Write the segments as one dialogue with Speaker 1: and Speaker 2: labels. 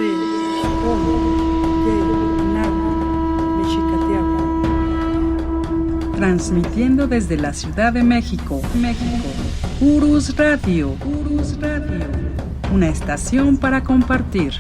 Speaker 1: C, Homo, Gay, Navi, Mexicateahuac. Transmitiendo desde la Ciudad de México, Urus Radio, una estación para compartir.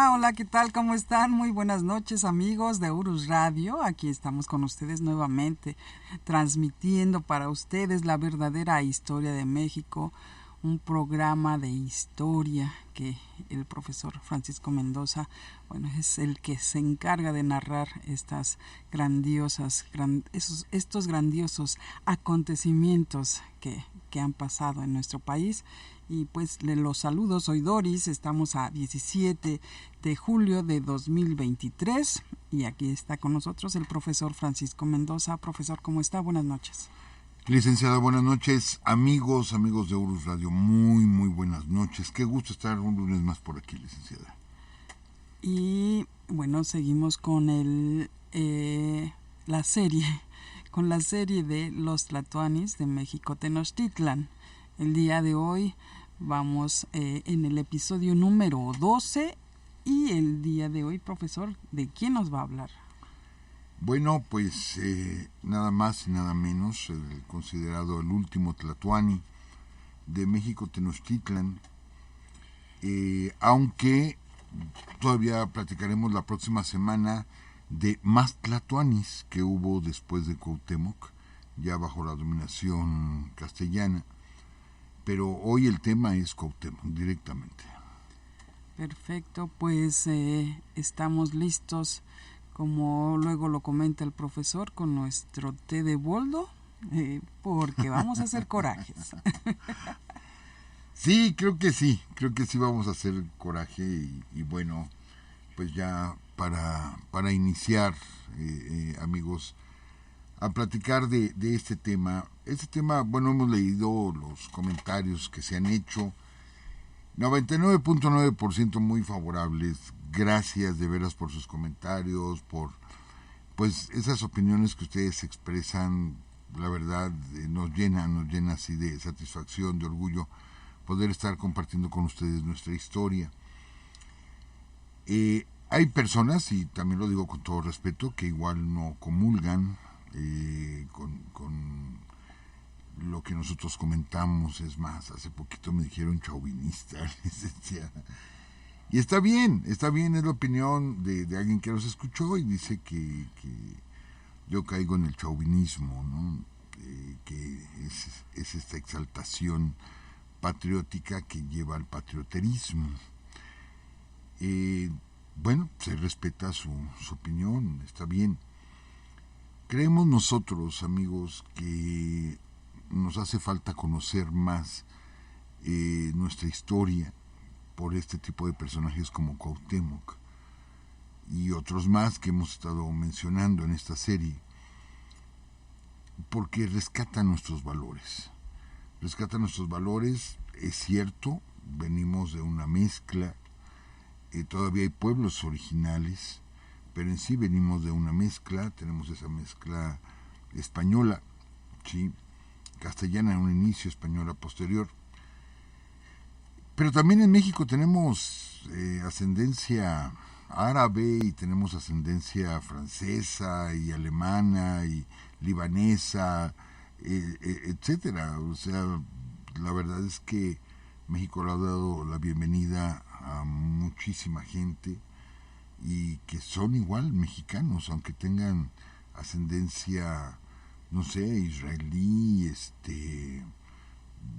Speaker 2: Hola, ¿qué tal? ¿Cómo están? Muy buenas noches, amigos de Urus Radio. Aquí estamos con ustedes nuevamente, transmitiendo para ustedes la verdadera historia de México, un programa de historia que el profesor Francisco Mendoza, es el que se encarga de narrar estos grandiosos acontecimientos que han pasado en nuestro país. Y pues los saludo, soy Doris, estamos a 17 de julio de 2023 y aquí está con nosotros el profesor Francisco Mendoza. Profesor, ¿cómo está? Buenas noches.
Speaker 3: Licenciada, buenas noches, amigos de Urus Radio, muy buenas noches. Qué gusto estar un lunes más por aquí, licenciada.
Speaker 2: Y bueno, seguimos con la serie de los Tlatoanis de México Tenochtitlan. El día de hoy vamos en el episodio número 12 y el día de hoy, profesor, ¿de quién nos va a hablar?
Speaker 3: Bueno, pues nada más y nada menos, considerado el último Tlatoani de México Tenochtitlan, aunque todavía platicaremos la próxima semana de más Tlatoanis que hubo después de Cuauhtémoc, ya bajo la dominación castellana. Pero hoy el tema es Cuauhtémoc directamente.
Speaker 2: Perfecto, pues estamos listos, como luego lo comenta el profesor, con nuestro té de boldo, porque vamos a hacer corajes.
Speaker 3: Sí, creo que sí vamos a hacer coraje y bueno, pues ya para iniciar, amigos, a platicar de este tema. Este tema, bueno, hemos leído los comentarios que se han hecho, 99.9% muy favorables. Gracias de veras por sus comentarios, por pues esas opiniones que ustedes expresan. La verdad nos llena así de satisfacción, de orgullo poder estar compartiendo con ustedes nuestra historia. Hay personas, y también lo digo con todo respeto, que igual no comulgan con lo que nosotros comentamos. Es más, hace poquito me dijeron chauvinista, licenciada. Y está bien, es la opinión de alguien que los escuchó y dice que yo caigo en el chauvinismo, ¿no? Que es esta exaltación patriótica que lleva al patrioterismo. Bueno, se respeta su opinión, está bien. Creemos nosotros, amigos, que nos hace falta conocer más nuestra historia por este tipo de personajes como Cuauhtémoc y otros más que hemos estado mencionando en esta serie, porque rescatan nuestros valores. Es cierto, venimos de una mezcla, todavía hay pueblos originales, pero en sí venimos de una mezcla, tenemos esa mezcla española, ¿sí? Castellana en un inicio, española posterior. Pero también en México tenemos ascendencia árabe y tenemos ascendencia francesa y alemana y libanesa, etcétera. O sea, la verdad es que México le ha dado la bienvenida a muchísima gente y que son igual mexicanos, aunque tengan ascendencia, no sé, israelí,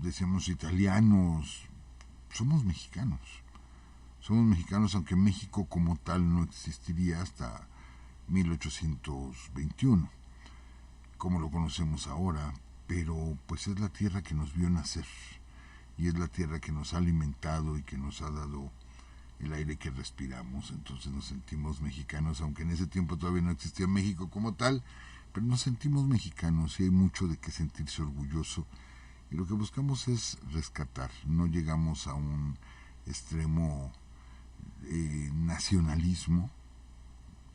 Speaker 3: decíamos italianos. Somos mexicanos, aunque México como tal no existiría hasta 1821, como lo conocemos ahora, pero pues es la tierra que nos vio nacer y es la tierra que nos ha alimentado y que nos ha dado el aire que respiramos. Entonces nos sentimos mexicanos, aunque en ese tiempo todavía no existía México como tal, pero nos sentimos mexicanos y hay mucho de qué sentirse orgulloso. Y lo que buscamos es rescatar, no llegamos a un extremo nacionalismo,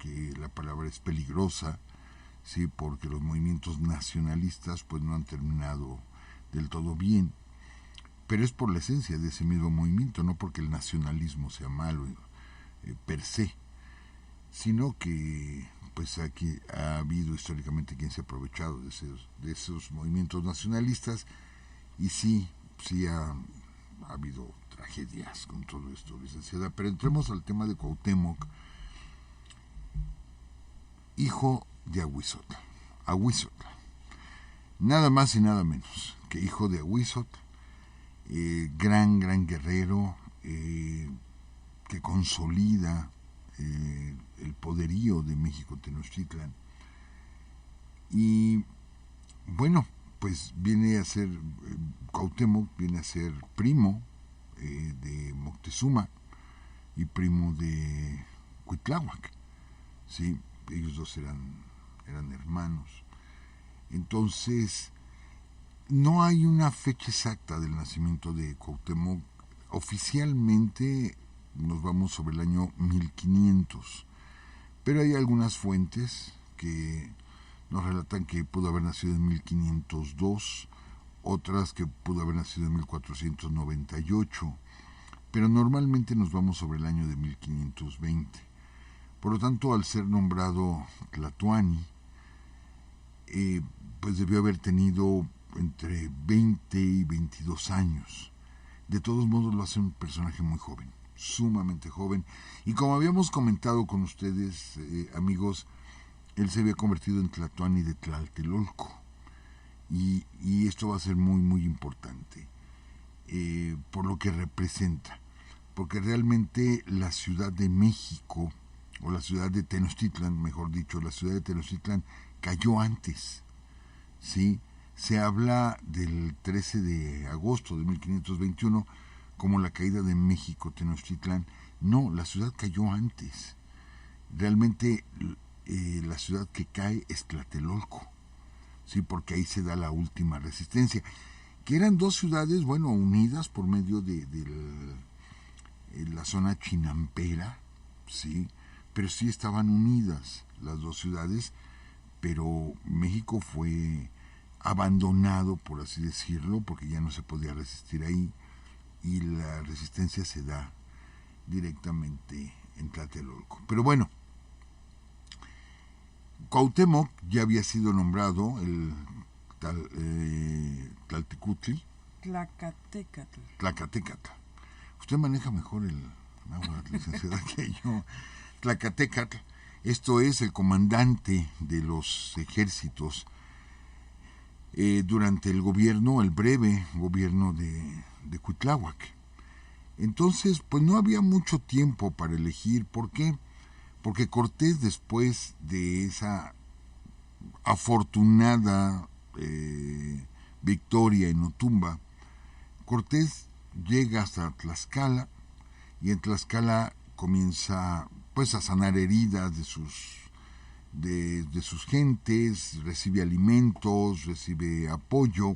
Speaker 3: que la palabra es peligrosa, sí, porque los movimientos nacionalistas pues no han terminado del todo bien, pero es por la esencia de ese mismo movimiento, no porque el nacionalismo sea malo per se, sino que pues aquí ha habido históricamente quien se ha aprovechado de esos movimientos nacionalistas, y sí ha habido tragedias con todo esto, licenciada. Pero entremos al tema de Cuauhtémoc, hijo de Ahuizotl. Ahuizotl, nada más y nada menos que hijo de Ahuizotl, gran guerrero, que consolida el poderío de México Tenochtitlan. Y bueno, pues viene a ser, Cuauhtémoc viene a ser primo de Moctezuma y primo de Cuitláhuac, ¿sí? Ellos dos eran hermanos. Entonces, no hay una fecha exacta del nacimiento de Cuauhtémoc. Oficialmente nos vamos sobre el año 1500, pero hay algunas fuentes que nos relatan que pudo haber nacido en 1502, otras que pudo haber nacido en 1498, pero normalmente nos vamos sobre el año de 1520. Por lo tanto, al ser nombrado Tlatoani, pues debió haber tenido entre 20 y 22 años. De todos modos, lo hace un personaje muy joven, sumamente joven. Y como habíamos comentado con ustedes, amigos, él se había convertido en Tlatoani de Tlatelolco. Y esto va a ser muy, muy importante por lo que representa. Porque realmente la Ciudad de México, o la ciudad de Tenochtitlan, mejor dicho, la ciudad de Tenochtitlan cayó antes, ¿sí? Se habla del 13 de agosto de 1521 como la caída de México Tenochtitlan. No, la ciudad cayó antes. Realmente la ciudad que cae es Tlatelolco, ¿sí? Porque ahí se da la última resistencia, que eran dos ciudades, bueno, unidas por medio de la zona chinampera, ¿sí? Pero sí estaban unidas las dos ciudades, pero México fue abandonado, por así decirlo, porque ya no se podía resistir ahí, y la resistencia se da directamente en Tlatelolco. Pero bueno, Cuauhtémoc ya había sido nombrado el Tlaltecutli. Tlacatecatl. Usted maneja mejor el náhuatl, licenciada, que yo. Tlacatecatl, esto es el comandante de los ejércitos durante el breve gobierno de Cuitláhuac. Entonces, pues no había mucho tiempo para elegir. ¿Por qué? Porque Cortés, después de esa afortunada victoria en Otumba, Cortés llega hasta Tlaxcala, y en Tlaxcala comienza pues a sanar heridas de sus gentes, recibe alimentos, recibe apoyo,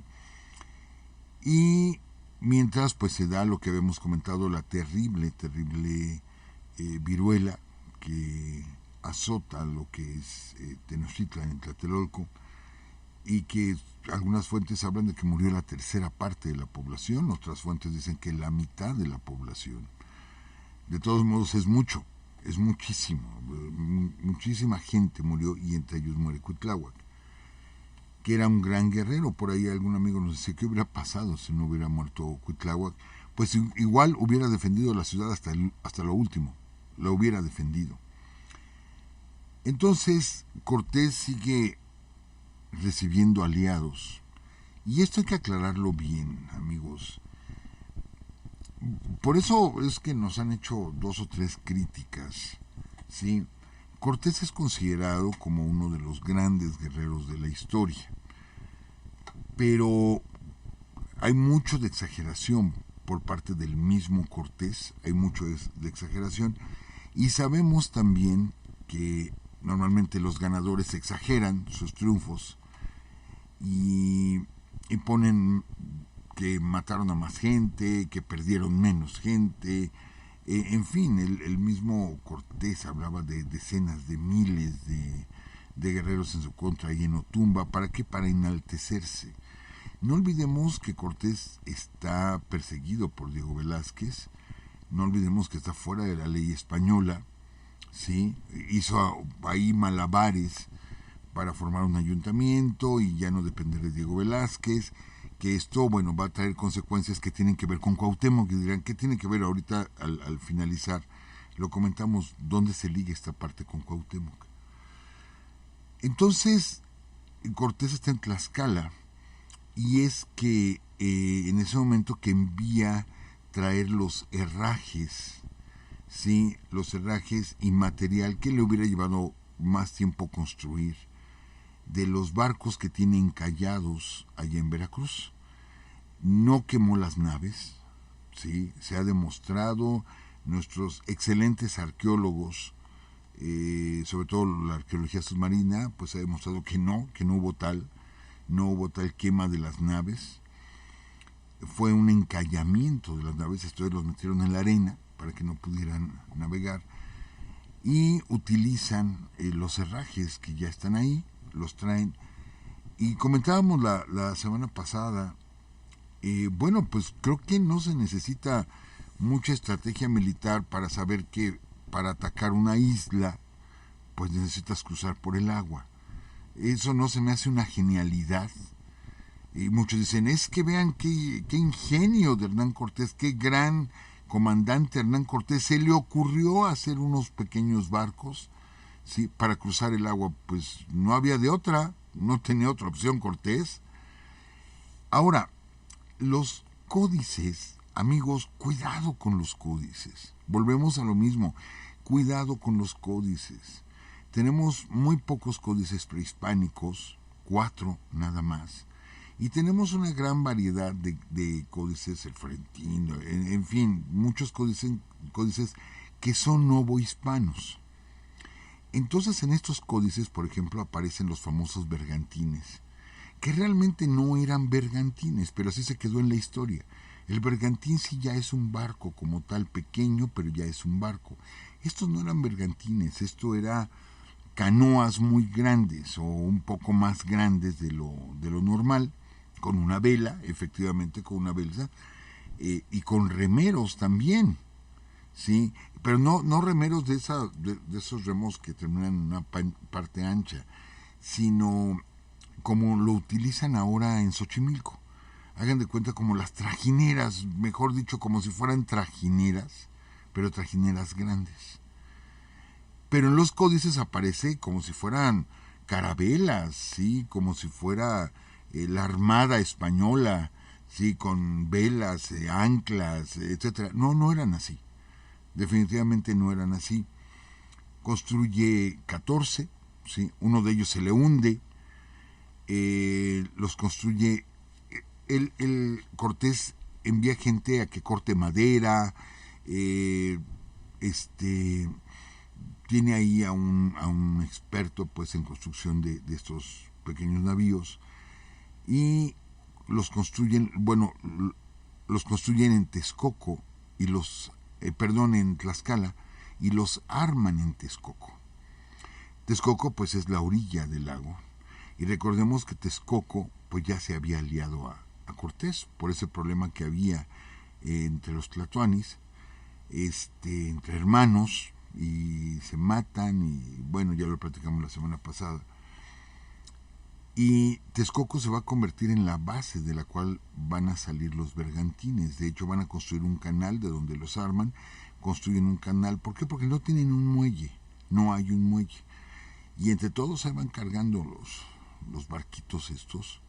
Speaker 3: y mientras pues se da lo que habíamos comentado, la terrible viruela que azota lo que es Tenochtitlan en Tlatelolco, y que algunas fuentes hablan de que murió la tercera parte de la población, otras fuentes dicen que la mitad de la población. De todos modos es mucho, es muchísimo, muchísima gente murió, y entre ellos muere Cuitláhuac, que era un gran guerrero. Por ahí algún amigo nos decía, ¿qué hubiera pasado si no hubiera muerto Cuitláhuac? Pues igual hubiera defendido la ciudad hasta lo último, la hubiera defendido. Entonces Cortés sigue recibiendo aliados, y esto hay que aclararlo bien, amigos. Por eso es que nos han hecho 2 o 3 críticas, ¿sí? Cortés es considerado como uno de los grandes guerreros de la historia, pero hay mucho de exageración por parte del mismo Cortés, hay mucho de exageración, y sabemos también que normalmente los ganadores exageran sus triunfos y ponen que mataron a más gente, que perdieron menos gente, En fin, el mismo Cortés hablaba de decenas de miles de guerreros en su contra y en Otumba. ¿Para qué? Para enaltecerse. No olvidemos que Cortés está perseguido por Diego Velázquez, no olvidemos que está fuera de la ley española, ¿sí? Hizo ahí malabares para formar un ayuntamiento y ya no depender de Diego Velázquez, que esto, bueno, va a traer consecuencias que tienen que ver con Cuauhtémoc, que dirán, ¿qué tiene que ver ahorita al finalizar? Lo comentamos, ¿dónde se liga esta parte con Cuauhtémoc? Entonces, Cortés está en Tlaxcala, y es que en ese momento que envía traer los herrajes, ¿sí? Los herrajes y material que le hubiera llevado más tiempo construir, de los barcos que tiene encallados allá en Veracruz. No quemó las naves, ¿sí? Se ha demostrado, nuestros excelentes arqueólogos, sobre todo la arqueología submarina, pues ha demostrado que no hubo tal quema de las naves. Fue un encallamiento de las naves, esto los metieron en la arena para que no pudieran navegar, y utilizan los herrajes que ya están ahí, los traen. Y comentábamos la semana pasada, bueno, pues creo que no se necesita mucha estrategia militar para saber que para atacar una isla, pues necesitas cruzar por el agua. Eso no se me hace una genialidad. Y muchos dicen, es que vean qué ingenio de Hernán Cortés, qué gran comandante Hernán Cortés, se le ocurrió hacer unos pequeños barcos, ¿sí? Para cruzar el agua. Pues no había de otra, no tenía otra opción Cortés. Ahora, los códices, amigos, cuidado con los códices. Volvemos a lo mismo, cuidado con los códices. Tenemos muy pocos códices prehispánicos, 4 nada más, y tenemos una gran variedad de códices, el florentino, en fin, muchos códices que son novohispanos. Entonces en estos códices, por ejemplo, aparecen los famosos bergantines, que realmente no eran bergantines, pero así se quedó en la historia. El bergantín sí ya es un barco como tal, pequeño, pero ya es un barco. Estos no eran bergantines, esto era canoas muy grandes o un poco más grandes de lo normal, con una vela, efectivamente con una vela, y con remeros también, ¿sí? Pero no remeros de esos remos que terminan en una parte ancha, sino como lo utilizan ahora en Xochimilco. Hagan de cuenta como las trajineras, mejor dicho, como si fueran trajineras, pero trajineras grandes. Pero en los códices aparece como si fueran carabelas, ¿sí? Como si fuera la armada española, ¿sí? Con velas, anclas, etcétera. No eran así. Definitivamente no eran así. Construye 14, ¿sí? Uno de ellos se le hunde. Los construye. El Cortés envía gente a que corte madera, tiene ahí a un experto pues en construcción de estos pequeños navíos, y los construyen en Texcoco y en Tlaxcala, y los arman en Texcoco. Texcoco pues es la orilla del lago, y recordemos que Texcoco pues ya se había aliado a Cortés por ese problema que había entre los tlatoanis, entre hermanos, y se matan, y bueno, ya lo platicamos la semana pasada. Y Texcoco se va a convertir en la base de la cual van a salir los bergantines. De hecho, van a construir un canal de donde los arman, construyen un canal. ¿Por qué? Porque no tienen un muelle, no hay un muelle. Y entre todos se van cargando los barquitos estos,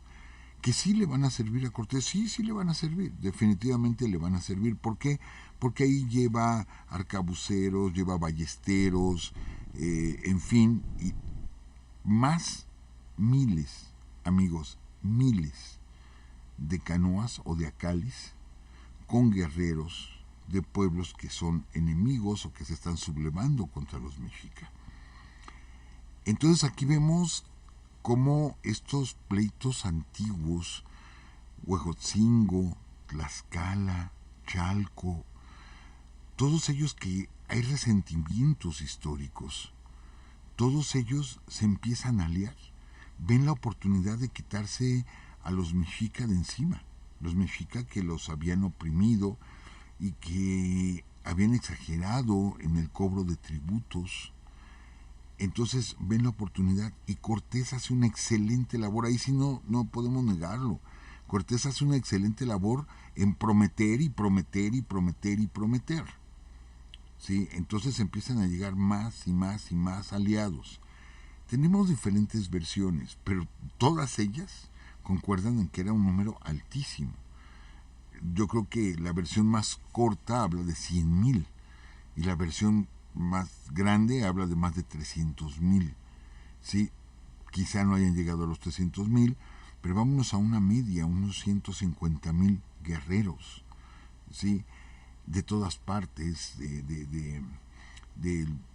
Speaker 3: que sí le van a servir a Cortés, sí le van a servir, definitivamente le van a servir. ¿Por qué? Porque ahí lleva arcabuceros, lleva ballesteros, en fin, y más miles, amigos, miles de canoas o de acalis con guerreros de pueblos que son enemigos o que se están sublevando contra los mexicas. Entonces aquí vemos cómo estos pleitos antiguos, Huejotzingo, Tlaxcala, Chalco, todos ellos que hay resentimientos históricos, todos ellos se empiezan a aliar, ven la oportunidad de quitarse a los mexica de encima, los mexica que los habían oprimido y que habían exagerado en el cobro de tributos. Entonces ven la oportunidad y Cortés hace una excelente labor, ahí sí no podemos negarlo. Cortés hace una excelente labor en prometer y prometer y prometer y prometer. ¿Sí? Entonces empiezan a llegar más y más y más aliados. Tenemos diferentes versiones, pero todas ellas concuerdan en que era un número altísimo. Yo creo que la versión más corta habla de 100,000 y la versión más grande habla de más de 300,000. ¿Sí? Quizá no hayan llegado a los 300,000, pero vámonos a una media, unos 150,000 guerreros, ¿sí? De todas partes, de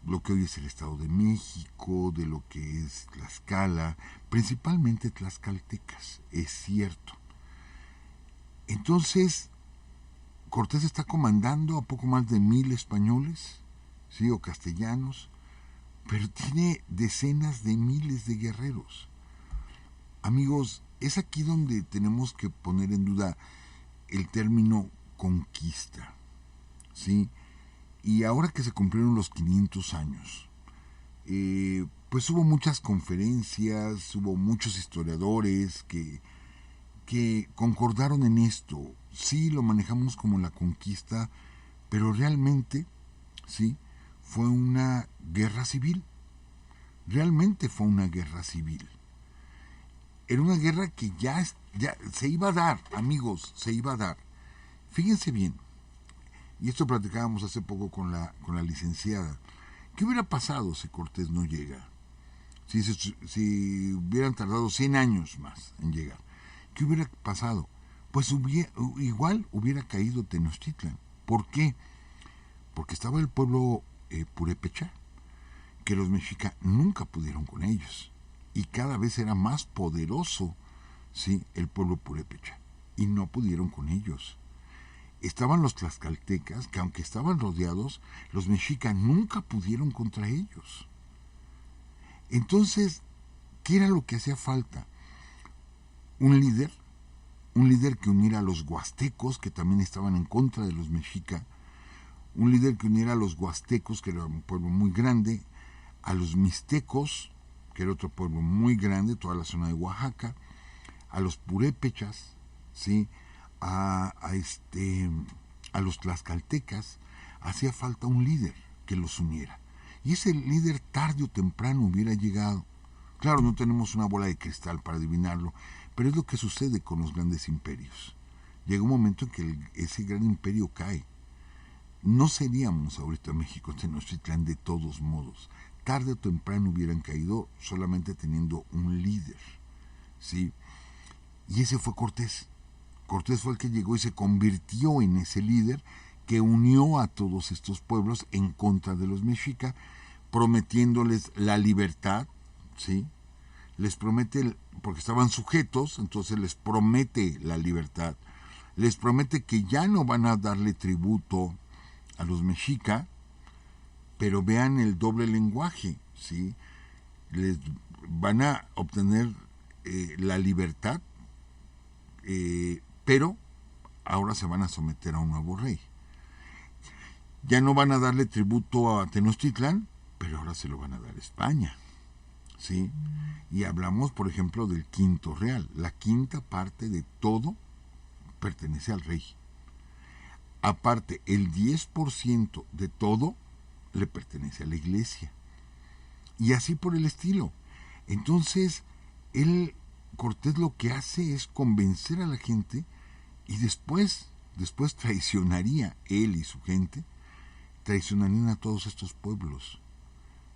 Speaker 3: lo que hoy es el Estado de México, de lo que es Tlaxcala, principalmente tlaxcaltecas, es cierto. Entonces, Cortés está comandando a poco más de 1,000 españoles, ¿sí? O castellanos, pero tiene decenas de miles de guerreros. Amigos, es aquí donde tenemos que poner en duda el término conquista, ¿sí? Y ahora que se cumplieron los 500 años, pues hubo muchas conferencias, hubo muchos historiadores que concordaron en esto. Sí, lo manejamos como la conquista, pero realmente, sí, fue una guerra civil. Realmente fue una guerra civil. Era una guerra que ya se iba a dar, amigos, se iba a dar. Fíjense bien, y esto platicábamos hace poco con la licenciada. ¿Qué hubiera pasado si Cortés no llega? Si hubieran tardado 100 años más en llegar. ¿Qué hubiera pasado? Pues igual hubiera caído Tenochtitlan. ¿Por qué? Porque estaba el pueblo purépecha, que los mexicas nunca pudieron con ellos. Y cada vez era más poderoso, ¿sí?, el pueblo purépecha. Y no pudieron con ellos. Estaban los tlaxcaltecas, que aunque estaban rodeados, los mexicas nunca pudieron contra ellos. Entonces, ¿qué era lo que hacía falta? Un líder que uniera a los huastecos, que también estaban en contra de los mexicas, un líder que uniera a los huastecos, que era un pueblo muy grande, a los mixtecos, que era otro pueblo muy grande, toda la zona de Oaxaca, a los purépechas, ¿sí?, a los tlaxcaltecas. Hacía falta un líder que los uniera. Y ese líder tarde o temprano hubiera llegado. Claro, no tenemos una bola de cristal para adivinarlo, pero es lo que sucede con los grandes imperios. Llega un momento en que ese gran imperio cae. No seríamos ahorita México Tenochtitlan de todos modos. Tarde o temprano hubieran caído solamente teniendo un líder, ¿sí? Y ese fue Cortés. Cortés fue el que llegó y se convirtió en ese líder que unió a todos estos pueblos en contra de los mexicas, prometiéndoles la libertad, ¿sí? Les promete, porque estaban sujetos, entonces les promete la libertad. Les promete que ya no van a darle tributo a los mexicas, pero vean el doble lenguaje, ¿sí? Les van a obtener la libertad, pero ahora se van a someter a un nuevo rey. Ya no van a darle tributo a Tenochtitlan, pero ahora se lo van a dar a España, ¿sí? Y hablamos, por ejemplo, del quinto real. La quinta parte de todo pertenece al rey. Aparte, el 10% de todo le pertenece a la iglesia. Y así por el estilo. Entonces, Cortés lo que hace es convencer a la gente y después traicionaría él y su gente, traicionarían a todos estos pueblos,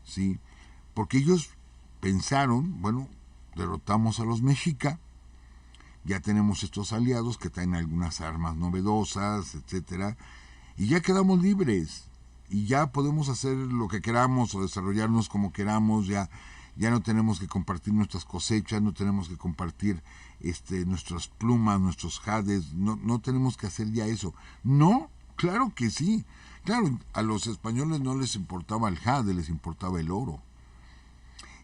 Speaker 3: ¿sí? Porque ellos pensaron, bueno, derrotamos a los mexicas, ya tenemos estos aliados que traen algunas armas novedosas, etcétera, y ya quedamos libres, y ya podemos hacer lo que queramos o desarrollarnos como queramos, ya no tenemos que compartir nuestras cosechas, no tenemos que compartir nuestras plumas, nuestros jades, no tenemos que hacer ya eso. No, claro que sí. Claro, a los españoles no les importaba el jade, les importaba el oro.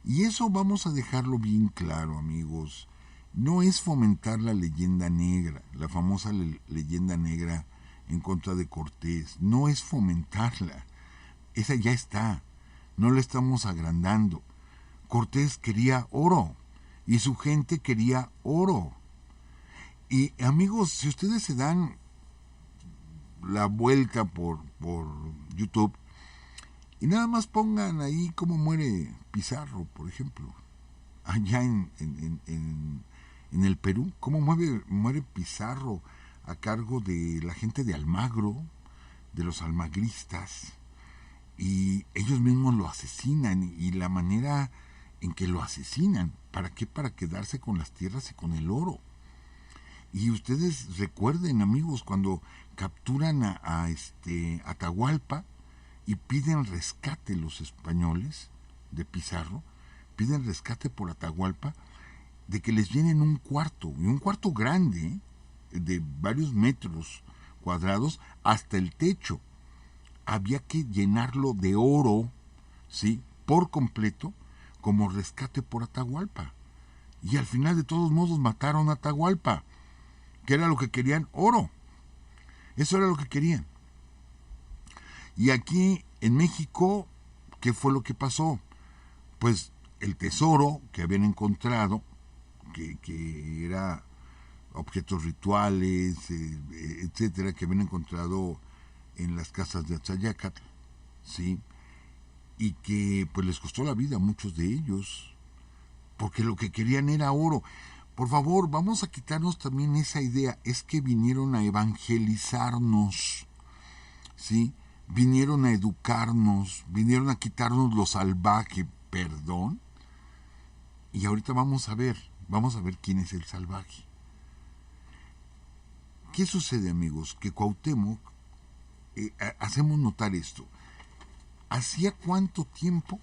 Speaker 3: Y eso vamos a dejarlo bien claro, amigos. No es fomentar la leyenda negra, la famosa leyenda negra en contra de Cortés. No es fomentarla. Esa ya está. No la estamos agrandando. Cortés quería oro y su gente quería oro. Y amigos, si ustedes se dan la vuelta por YouTube y nada más pongan ahí cómo muere Pizarro, por ejemplo, allá en el Perú, cómo muere Pizarro a cargo de la gente de Almagro, de los almagristas, y ellos mismos lo asesinan, y la manera en que lo asesinan, ¿para qué? Para quedarse con las tierras y con el oro. Y ustedes recuerden, amigos, cuando capturan a Atahualpa y piden rescate los españoles de Pizarro, piden rescate por Atahualpa, de que les vienen un cuarto, y un cuarto grande, de varios metros cuadrados, hasta el techo. Había que llenarlo de oro, ¿sí?, por completo, como rescate por Atahualpa. Y al final, de todos modos, mataron a Atahualpa, que era lo que querían, oro. Eso era lo que querían. Y aquí en México, ¿qué fue lo que pasó? Pues el tesoro que habían encontrado, que era objetos rituales, etcétera, que habían encontrado en las casas de Atzayácatl, ¿sí?, y que pues les costó la vida a muchos de ellos, porque lo que querían era oro. Por favor, vamos a quitarnos también esa idea. Es que vinieron a evangelizarnos, ¿sí? Vinieron a educarnos, vinieron a quitarnos lo salvaje, perdón. Y ahorita vamos a ver quién es el salvaje. ¿Qué sucede, amigos? Que Cuauhtémoc, hacemos notar esto. ¿Hacía cuánto tiempo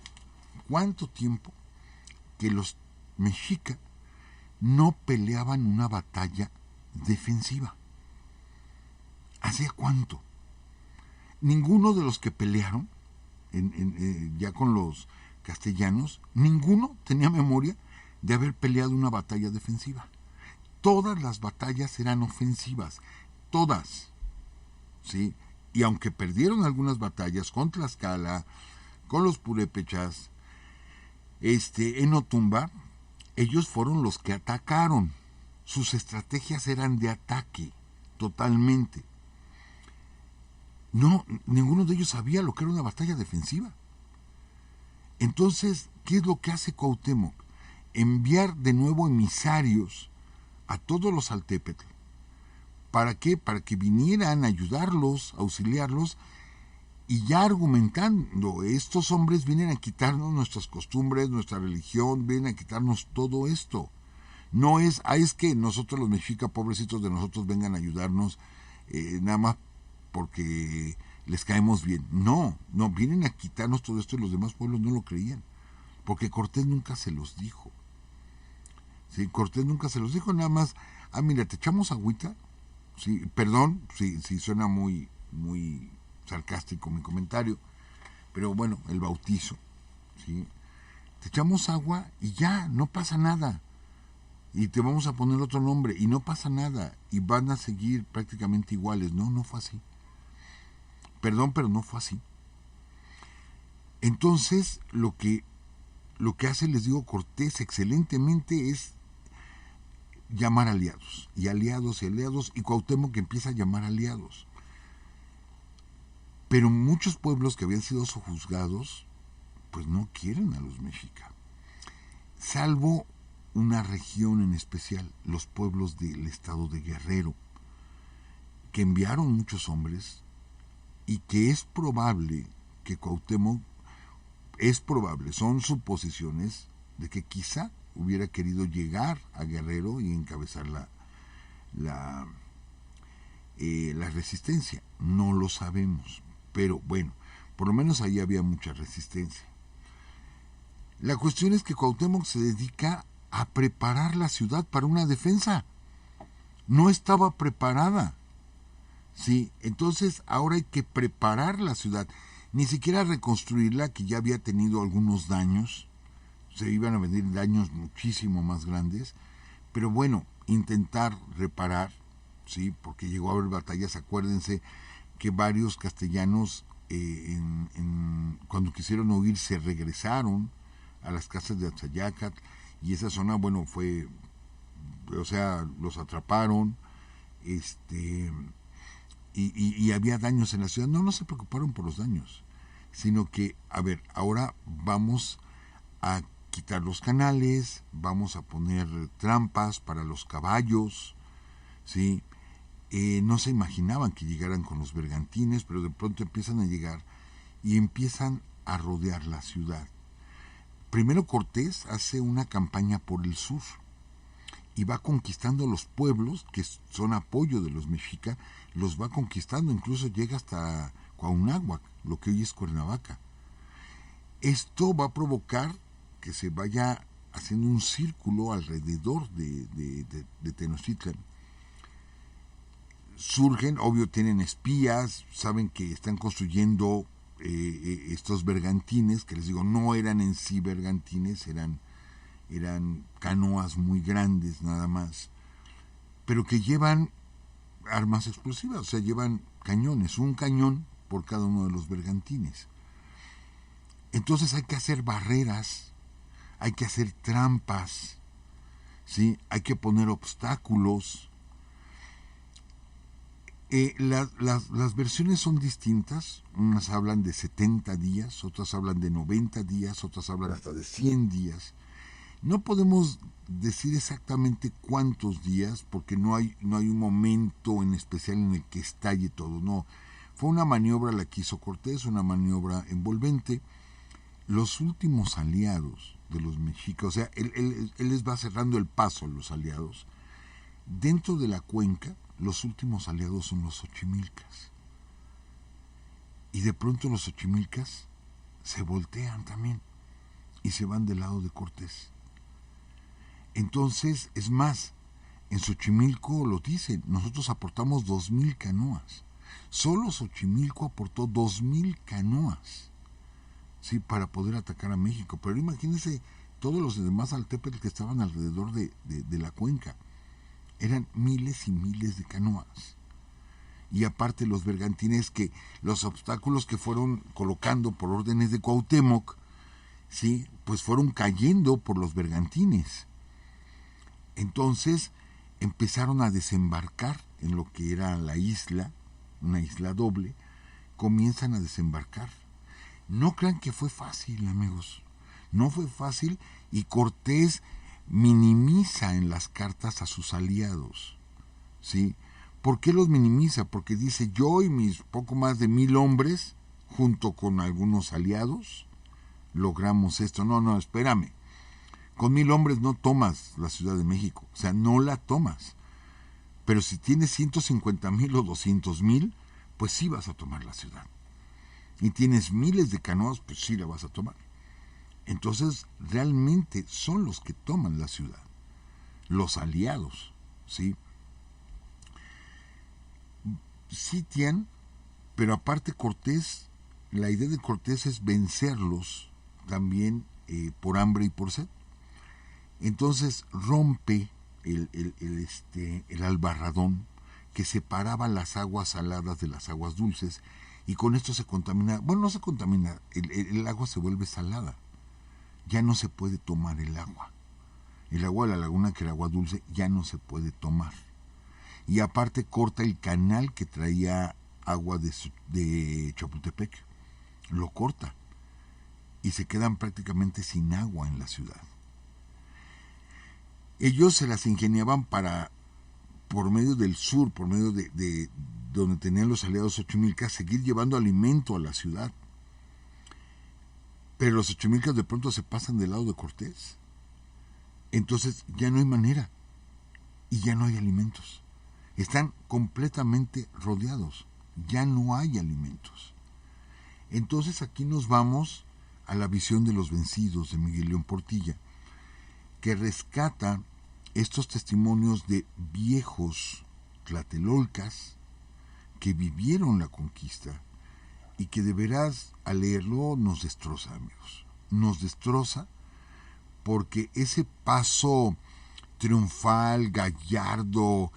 Speaker 3: que los mexicas no peleaban una batalla defensiva? ¿Hacía cuánto? Ninguno de los que pelearon ya con los castellanos, ninguno tenía memoria de haber peleado una batalla defensiva. Todas las batallas eran ofensivas, todas, ¿sí? Y aunque perdieron algunas batallas con Tlaxcala, con los purépechas, en Otumba, ellos fueron los que atacaron. Sus estrategias eran de ataque, totalmente. No, ninguno de ellos sabía lo que era una batalla defensiva. Entonces, ¿qué es lo que hace Cuauhtémoc? Enviar de nuevo emisarios a todos los Altépetlj. ¿Para qué? Para que vinieran a ayudarlos, a auxiliarlos, y ya argumentando, estos hombres vienen a quitarnos nuestras costumbres, nuestra religión, vienen a quitarnos todo esto. No es, es que nosotros los mexicas, pobrecitos de nosotros, vengan a ayudarnos nada más porque les caemos bien. No, vienen a quitarnos todo esto, y los demás pueblos no lo creían, porque Cortés nunca se los dijo. Sí, Cortés nunca se los dijo, nada más, mira, te echamos agüita. Sí, perdón si suena muy sarcástico mi comentario, pero bueno, el bautizo, ¿sí? Te echamos agua y ya, no pasa nada, y te vamos a poner otro nombre y no pasa nada, y van a seguir prácticamente iguales. No fue así. Perdón, pero no fue así. Entonces, lo que hace, les digo, Cortés excelentemente es llamar aliados, y aliados, y Cuauhtémoc que empieza a llamar aliados. Pero muchos pueblos que habían sido sojuzgados, pues no quieren a los mexicas, salvo una región en especial, los pueblos del estado de Guerrero, que enviaron muchos hombres, y que es probable que Cuauhtémoc, son suposiciones de que quizá hubiera querido llegar a Guerrero y encabezar la resistencia. No lo sabemos, pero bueno, por lo menos ahí había mucha resistencia. La cuestión es que Cuauhtémoc se dedica a preparar la ciudad para una defensa. No estaba preparada. Sí, entonces ahora hay que preparar la ciudad, ni siquiera reconstruirla, que ya había tenido algunos daños, se iban a venir daños muchísimo más grandes, pero bueno, intentar reparar, sí, porque llegó a haber batallas. Acuérdense que varios castellanos cuando quisieron huir se regresaron a las casas de Atzayacat, y esa zona, bueno, fue, o sea, los atraparon, y había daños en la ciudad. No se preocuparon por los daños, sino que, a ver, ahora vamos a quitar los canales, vamos a poner trampas para los caballos, ¿sí? No se imaginaban que llegaran con los bergantines, pero de pronto empiezan a llegar y empiezan a rodear la ciudad. Primero Cortés hace una campaña por el sur y va conquistando los pueblos que son apoyo de los mexicas, los va conquistando, incluso llega hasta Cuauhnáhuac, lo que hoy es Cuernavaca. Esto va a provocar que se vaya haciendo un círculo alrededor de Tenochtitlan. Surgen, obvio, tienen espías, saben que están construyendo estos bergantines, que les digo, no eran en sí bergantines, eran canoas muy grandes nada más, pero que llevan armas explosivas, o sea, llevan cañones, un cañón por cada uno de los bergantines. Entonces hay que hacer barreras, hay que hacer trampas, ¿sí? Hay que poner obstáculos. Las versiones son distintas, unas hablan de 70 días, otras hablan de 90 días, otras hablan hasta de 100 días. No podemos decir exactamente cuántos días, porque no hay un momento en especial en el que estalle todo, no. Fue una maniobra la que hizo Cortés, una maniobra envolvente. Los últimos aliados de los mexicas, o sea, él les va cerrando el paso a los aliados. Dentro de la cuenca, los últimos aliados son los xochimilcas. Y de pronto los xochimilcas se voltean también y se van del lado de Cortés. Entonces, es más, en Xochimilco lo dicen, nosotros aportamos 2,000 canoas. Solo Xochimilco aportó 2,000 canoas, sí, para poder atacar a México. Pero imagínense todos los demás Altépetl que estaban alrededor de la cuenca. Eran miles y miles de canoas. Y aparte los bergantines, que los obstáculos que fueron colocando por órdenes de Cuauhtémoc, sí, pues fueron cayendo por los bergantines. Entonces empezaron a desembarcar en lo que era la isla, una isla doble, comienzan a desembarcar. No crean que fue fácil, amigos, no fue fácil, y Cortés minimiza en las cartas a sus aliados, ¿sí? ¿Por qué los minimiza? Porque dice, yo y mis poco más de 1,000 hombres, junto con algunos aliados, logramos esto. No, espérame. Con 1,000 hombres no tomas la Ciudad de México, o sea, no la tomas. Pero si tienes 150,000 o 200,000, pues sí vas a tomar la ciudad. Y tienes miles de canoas, pues sí la vas a tomar. Entonces, realmente son los que toman la ciudad, los aliados, ¿sí? Sitian, pero aparte Cortés, la idea de Cortés es vencerlos también por hambre y por sed. Entonces rompe el albarradón que separaba las aguas saladas de las aguas dulces, y con esto se contamina, bueno, no se contamina, el agua se vuelve salada. Ya no se puede tomar el agua. El agua de la laguna, que era agua dulce, ya no se puede tomar. Y aparte corta el canal que traía agua de Chapultepec. Lo corta. Y se quedan prácticamente sin agua en la ciudad. Ellos se las ingeniaban para, por medio del sur, por medio de donde tenían los aliados xochimilcas, seguir llevando alimento a la ciudad. Pero los xochimilcas de pronto se pasan del lado de Cortés. Entonces ya no hay manera. Y ya no hay alimentos. Están completamente rodeados. Ya no hay alimentos. Entonces aquí nos vamos a la visión de los vencidos de Miguel León Portilla, que rescata estos testimonios de viejos tlatelolcas que vivieron la conquista y que de veras al leerlo nos destroza, amigos. Nos destroza porque ese paso triunfal, gallardo,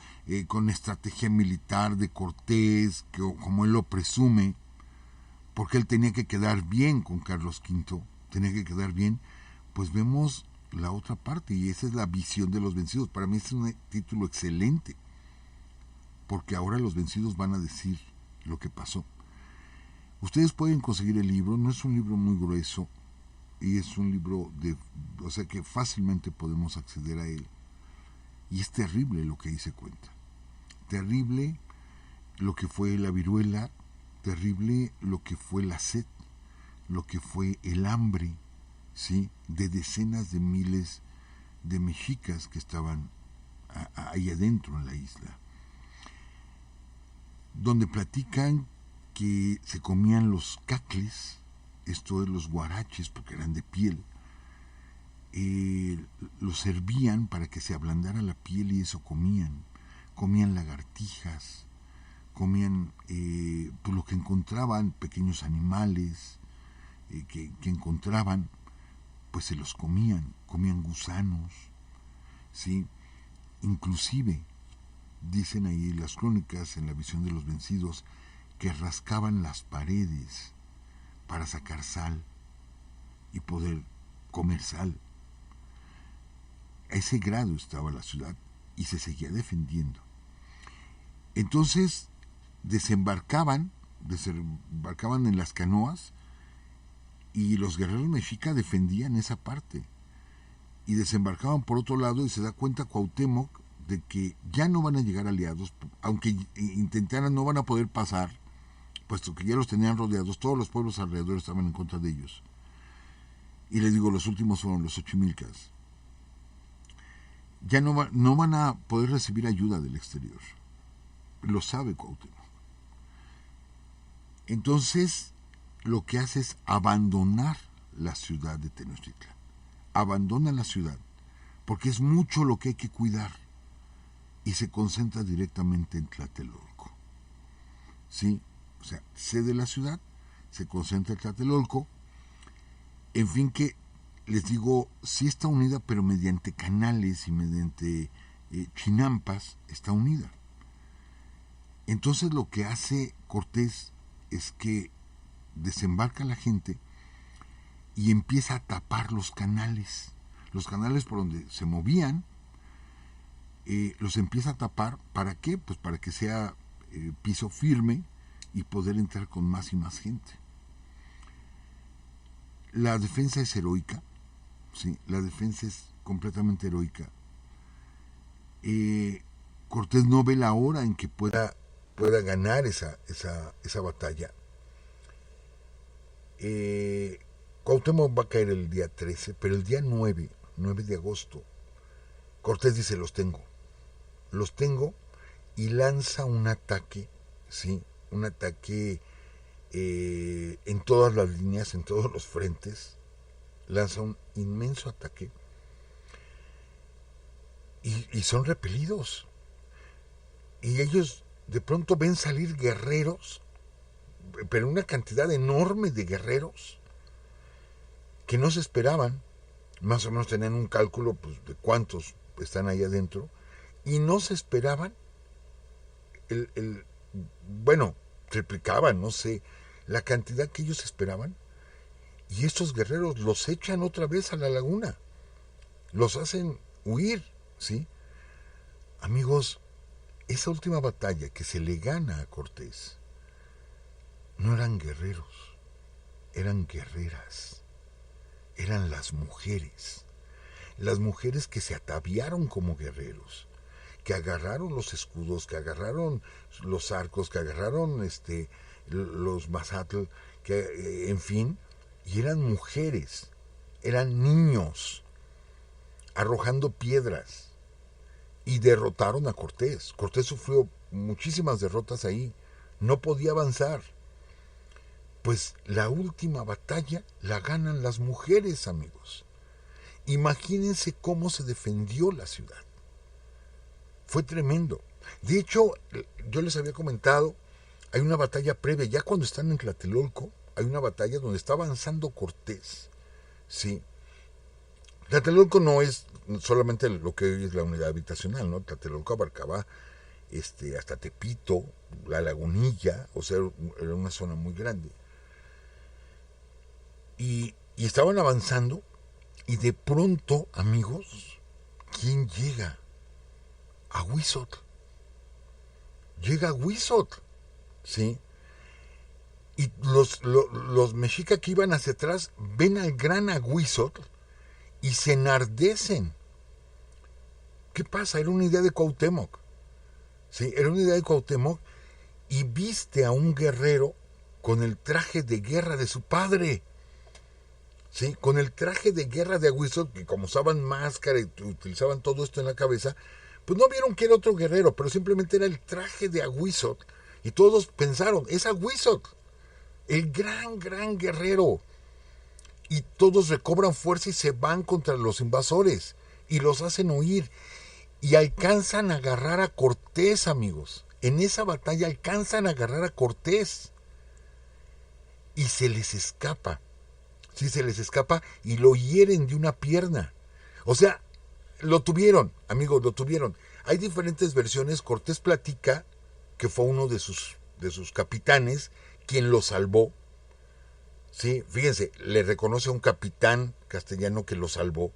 Speaker 3: con estrategia militar de Cortés, que, como él lo presume, porque él tenía que quedar bien con Carlos V, tenía que quedar bien, pues vemos la otra parte, y esa es la visión de los vencidos. Para mí es un título excelente, porque ahora los vencidos van a decir lo que pasó. Ustedes pueden conseguir el libro, no es un libro muy grueso, y es un libro o sea que fácilmente podemos acceder a él. Y es terrible lo que ahí se cuenta. Terrible lo que fue la viruela, terrible lo que fue la sed, lo que fue el hambre, ¿sí?, de decenas de miles de mexicas que estaban ahí adentro en la isla. Donde platican que se comían los cacles, esto es los guaraches, porque eran de piel, los servían para que se ablandara la piel y eso comían lagartijas, comían pues lo que encontraban, pequeños animales que encontraban, pues se los comían gusanos, ¿sí? Inclusive dicen ahí las crónicas, en la visión de los vencidos, que rascaban las paredes para sacar sal y poder comer sal. A ese grado estaba la ciudad y se seguía defendiendo. Entonces desembarcaban en las canoas y los guerreros mexicas defendían esa parte y desembarcaban por otro lado, y se da cuenta Cuauhtémoc de que ya no van a llegar aliados, aunque intentaran no van a poder pasar, puesto que ya los tenían rodeados, todos los pueblos alrededor estaban en contra de ellos. Y les digo, los últimos fueron los Xochimilcas. Ya no van a poder recibir ayuda del exterior. Lo sabe Cuauhtémoc. Entonces, lo que hace es abandonar la ciudad de Tenochtitlan. Abandona la ciudad, porque es mucho lo que hay que cuidar, y se concentra directamente en Tlatelolco. ¿Sí? O sea, cede la ciudad, se concentra en Tlatelolco, en fin, que les digo, sí está unida, pero mediante canales y mediante chinampas está unida. Entonces lo que hace Cortés es que desembarca a la gente y empieza a tapar los canales por donde se movían, los empieza a tapar. ¿Para qué? Pues para que sea piso firme y poder entrar con más y más gente. La defensa es heroica, ¿sí? La defensa es completamente heroica. Cortés no ve la hora en que pueda ganar esa batalla. Cuauhtémoc va a caer el día 13, pero el día 9 de agosto, Cortés dice, los tengo, y lanza un ataque, ¿sí? Un ataque en todas las líneas, en todos los frentes, lanza un inmenso ataque, y son repelidos. Y ellos de pronto ven salir guerreros, pero una cantidad enorme de guerreros que no se esperaban. Más o menos tenían un cálculo, pues, de cuántos están ahí adentro, y no se esperaban bueno, triplicaban, no sé, la cantidad que ellos esperaban, y estos guerreros los echan otra vez a la laguna, los hacen huir, ¿sí? Amigos, esa última batalla que se le gana a Cortés, no eran guerreros, eran guerreras, eran las mujeres que se ataviaron como guerreros, que agarraron los escudos, que agarraron los arcos, que agarraron los mazatl, que en fin, y eran mujeres, eran niños, arrojando piedras, y derrotaron a Cortés. Cortés sufrió muchísimas derrotas ahí, no podía avanzar. Pues la última batalla la ganan las mujeres, amigos. Imagínense cómo se defendió la ciudad. Fue tremendo. De hecho, yo les había comentado hay una batalla previa, ya cuando están en Tlatelolco, hay una batalla donde está avanzando Cortés, ¿sí? Tlatelolco no es solamente lo que hoy es la unidad habitacional, ¿no? Tlatelolco abarcaba hasta Tepito, La Lagunilla, o sea, era una zona muy grande. Y estaban avanzando, y de pronto, amigos, ¿quién llega? Agüizotl. Llega Agüizotl, ¿sí? Y los mexicas que iban hacia atrás ven al gran Agüizotl y se enardecen. ¿Qué pasa? Era una idea de Cuauhtémoc. ¿Sí? Era una idea de Cuauhtémoc, y viste a un guerrero con el traje de guerra de su padre. ¿Sí? Con el traje de guerra de Agüizotl, que como usaban máscara y utilizaban todo esto en la cabeza, pues no vieron que era otro guerrero, pero simplemente era el traje de Agüizotl. Y todos pensaron, es Agüizotl, el gran guerrero. Y todos recobran fuerza y se van contra los invasores y los hacen huir. Y alcanzan a agarrar a Cortés, amigos. En esa batalla alcanzan a agarrar a Cortés. Y se les escapa. Sí, se les escapa y lo hieren de una pierna. O sea, lo tuvieron, amigos, lo tuvieron. Hay diferentes versiones. Cortés platica que fue uno de sus capitanes quien lo salvó. Sí, fíjense, le reconoce a un capitán castellano que lo salvó.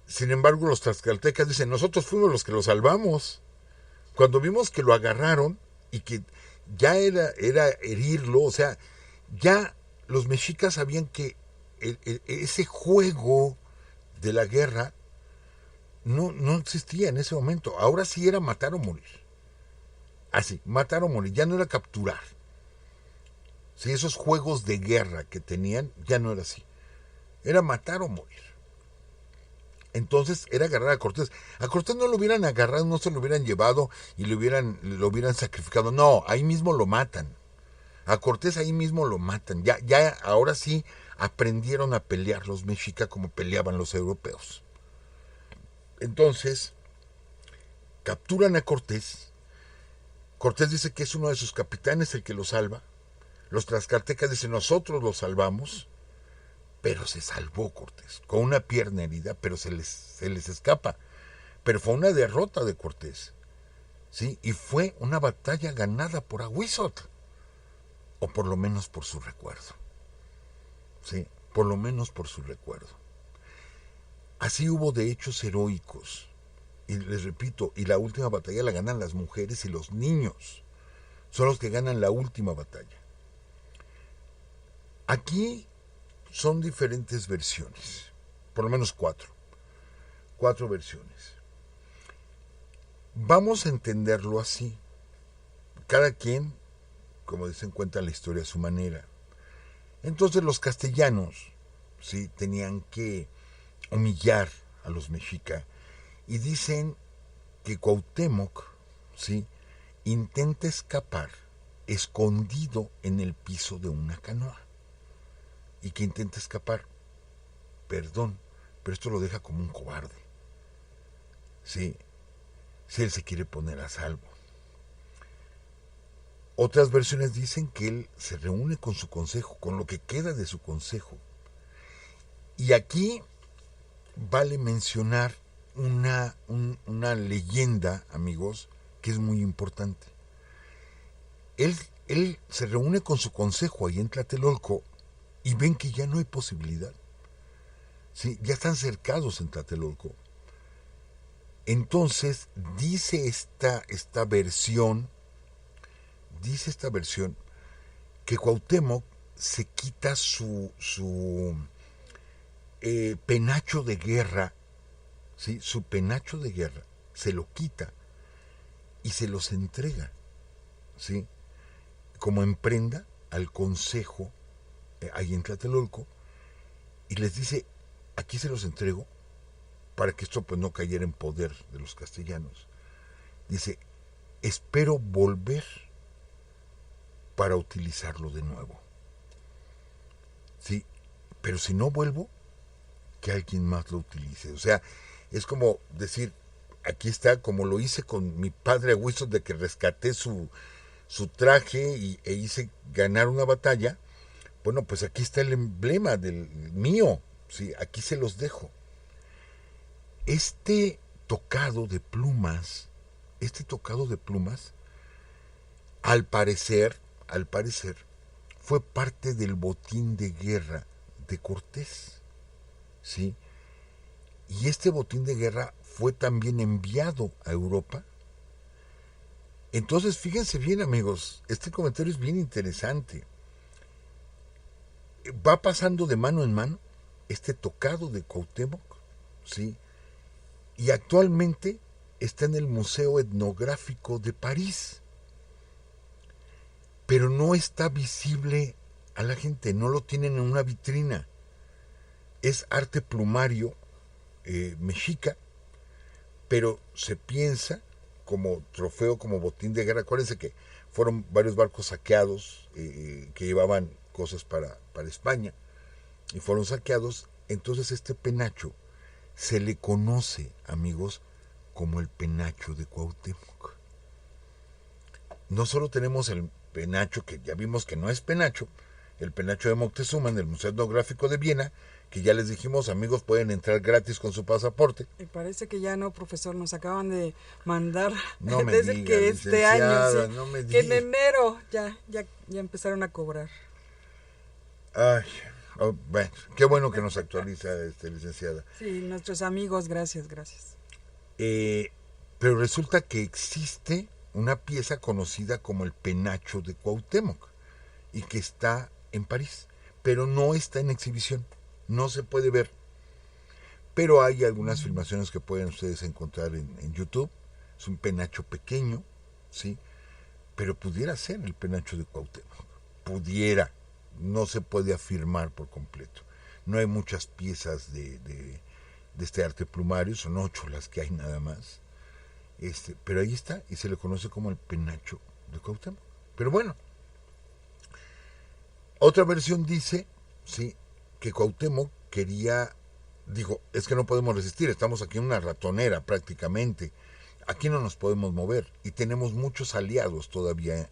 Speaker 3: Sin embargo, los tlaxcaltecas dicen, nosotros fuimos los que lo salvamos. Cuando vimos que lo agarraron y que ya era herirlo, o sea, ya los mexicas sabían que ese juego de la guerra no existía en ese momento. Ahora sí era matar o morir. Así, matar o morir, ya no era capturar. Sí, esos juegos de guerra que tenían ya no era así. Era matar o morir. Entonces era agarrar a Cortés. A Cortés no lo hubieran agarrado, no se lo hubieran llevado y lo hubieran sacrificado. No, ahí mismo lo matan. A Cortés ahí mismo lo matan. Ya ahora sí aprendieron a pelear los mexicas como peleaban los europeos. Entonces, capturan a Cortés. Cortés dice que es uno de sus capitanes el que lo salva. Los tlaxcaltecas dicen, nosotros lo salvamos. Pero se salvó Cortés, con una pierna herida, pero se les escapa. Pero fue una derrota de Cortés, ¿sí? Y fue una batalla ganada por Agüizotl, o por lo menos por su recuerdo, ¿sí? Por lo menos por su recuerdo. Así hubo de hechos heroicos, y les repito, y la última batalla la ganan las mujeres y los niños, son los que ganan la última batalla. Aquí son diferentes versiones, por lo menos cuatro versiones. Vamos a entenderlo así. Cada quien, como dicen, cuenta la historia a su manera. Entonces los castellanos, ¿sí?, tenían que humillar a los mexicas y dicen que Cuauhtémoc, ¿sí?, intenta escapar escondido en el piso de una canoa. Y que intenta escapar. Perdón, pero esto lo deja como un cobarde. Sí, si él se quiere poner a salvo. Otras versiones dicen que él se reúne con su consejo, con lo que queda de su consejo. Y aquí vale mencionar una leyenda, amigos, que es muy importante. Él se reúne con su consejo ahí en Tlatelolco y ven que ya no hay posibilidad. ¿Sí? Ya están cercados en Tlatelolco. Entonces dice esta versión que Cuauhtémoc se quita su penacho de guerra, ¿sí?, su penacho de guerra, se lo quita y se los entrega, ¿sí?, como en prenda al consejo ahí en Tlatelolco, y les dice, aquí se los entrego para que esto pues no cayera en poder de los castellanos. Dice, espero volver para utilizarlo de nuevo. Sí, pero si no vuelvo, que alguien más lo utilice. O sea, es como decir, aquí está, como lo hice con mi padre Agüizotl, de que rescaté su su traje e hice ganar una batalla, bueno, pues aquí está el emblema del mío, ¿sí? Aquí se los dejo. Este tocado de plumas, al parecer, fue parte del botín de guerra de Cortés, ¿sí? Y este botín de guerra fue también enviado a Europa. Entonces, fíjense bien, amigos, este comentario es bien interesante. Va pasando de mano en mano este tocado de Cuauhtémoc, ¿sí? Y actualmente está en el Museo Etnográfico de París. Pero no está visible a la gente, no lo tienen en una vitrina. Es arte plumario mexica, pero se piensa como trofeo, como botín de guerra. Acuérdense que fueron varios barcos saqueados que llevaban cosas para España y fueron saqueados. Entonces este penacho se le conoce, amigos, como el penacho de Cuauhtémoc. No solo tenemos el penacho, que ya vimos que no es penacho, el penacho de Moctezuma en el Museo Etnográfico de Viena, que ya les dijimos, amigos, pueden entrar gratis con su pasaporte.
Speaker 2: Y parece que ya no, profesor, nos acaban de mandar
Speaker 3: No me
Speaker 2: desde
Speaker 3: diga,
Speaker 2: que este año, sí,
Speaker 3: no me
Speaker 2: que en
Speaker 3: diga.
Speaker 2: enero ya empezaron a cobrar.
Speaker 3: Ay, bueno, qué bueno que nos actualiza, licenciada.
Speaker 2: Sí, nuestros amigos, gracias.
Speaker 3: Pero resulta que existe una pieza conocida como el penacho de Cuauhtémoc y que está en París, pero no está en exhibición, no se puede ver. Pero hay algunas filmaciones que pueden ustedes encontrar en YouTube. Es un penacho pequeño, ¿sí? Pero pudiera ser el penacho de Cuauhtémoc. Pudiera. No se puede afirmar por completo. No hay muchas piezas de este arte plumario, son 8 las que hay nada más. Pero ahí está, y se le conoce como el penacho de Cuauhtémoc. Pero bueno, otra versión dice, sí, que Cuauhtémoc dijo, es que no podemos resistir, estamos aquí en una ratonera prácticamente, aquí no nos podemos mover, y tenemos muchos aliados todavía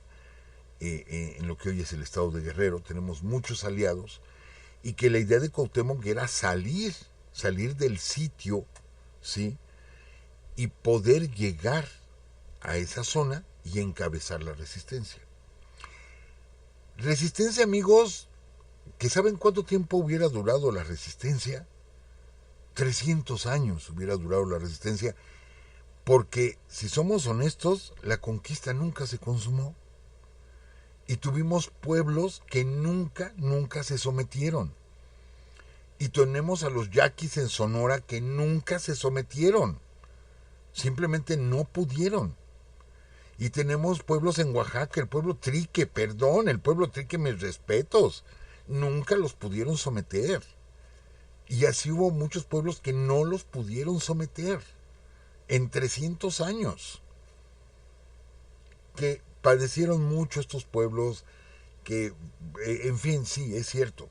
Speaker 3: en lo que hoy es el estado de Guerrero, tenemos muchos aliados, y que la idea de Cuauhtémoc era salir del sitio, ¿sí? Y poder llegar a esa zona y encabezar la resistencia. Resistencia, amigos, que ¿saben cuánto tiempo hubiera durado la resistencia? 300 años hubiera durado la resistencia, porque si somos honestos, la conquista nunca se consumó. Y tuvimos pueblos que nunca se sometieron. Y tenemos a los yaquis en Sonora que nunca se sometieron. Simplemente no pudieron. Y tenemos pueblos en Oaxaca, el pueblo Trique, mis respetos, nunca los pudieron someter. Y así hubo muchos pueblos que no los pudieron someter en 300 años. Que padecieron mucho estos pueblos, que, en fin, sí, es cierto,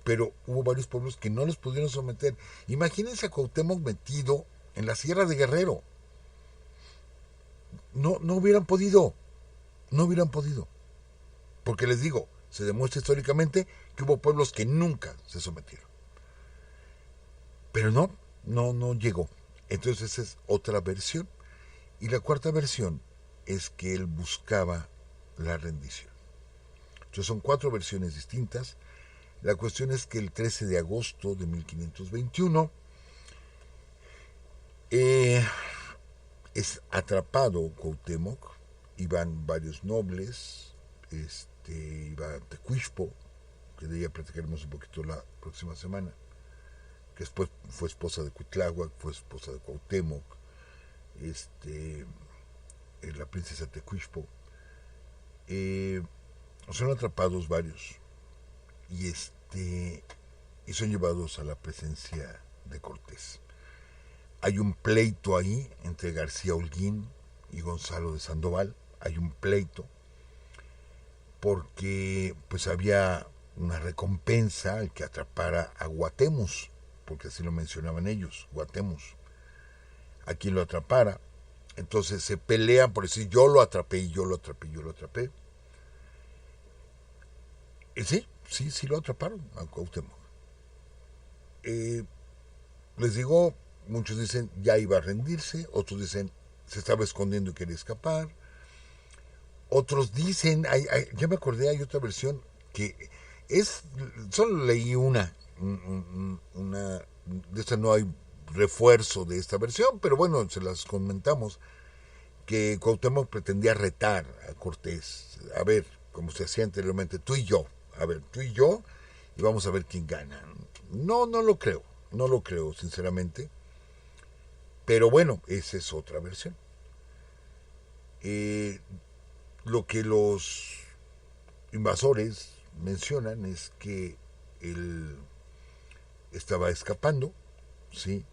Speaker 3: pero hubo varios pueblos que no los pudieron someter. Imagínense a Cuauhtémoc metido en la Sierra de Guerrero. No hubieran podido, porque les digo, se demuestra históricamente que hubo pueblos que nunca se sometieron. Pero no llegó. Entonces esa es otra versión. Y la cuarta versión es que él buscaba la rendición. Entonces son 4 versiones distintas. La cuestión es que el 13 de agosto de 1521 es atrapado Cuauhtémoc, iban varios nobles, iba Tecuixpo, que de ella platicaremos un poquito la próxima semana, que después fue esposa de Cuitláhuac, fue esposa de Cuauhtémoc, la princesa Tecuixpo. Son atrapados varios y son llevados a la presencia de Cortés. Hay un pleito ahí entre García Holguín y Gonzalo de Sandoval. Hay un pleito porque pues había una recompensa al que atrapara a Guatemus, porque así lo mencionaban ellos, Guatemus, a quien lo atrapara. Entonces se pelean por decir yo lo atrapé. Sí lo atraparon a Cuauhtémoc. Les digo, muchos dicen ya iba a rendirse, otros dicen se estaba escondiendo y quería escapar, otros dicen, ya me acordé, hay otra versión que solo leí una, de esta no hay refuerzo de esta versión, pero bueno, se las comentamos, que Cuauhtémoc pretendía retar a Cortés, a ver, como se hacía anteriormente, tú y yo, y vamos a ver quién gana. No lo creo, sinceramente, pero bueno, esa es otra versión. Lo que los invasores mencionan es que él estaba escapando, ¿sí?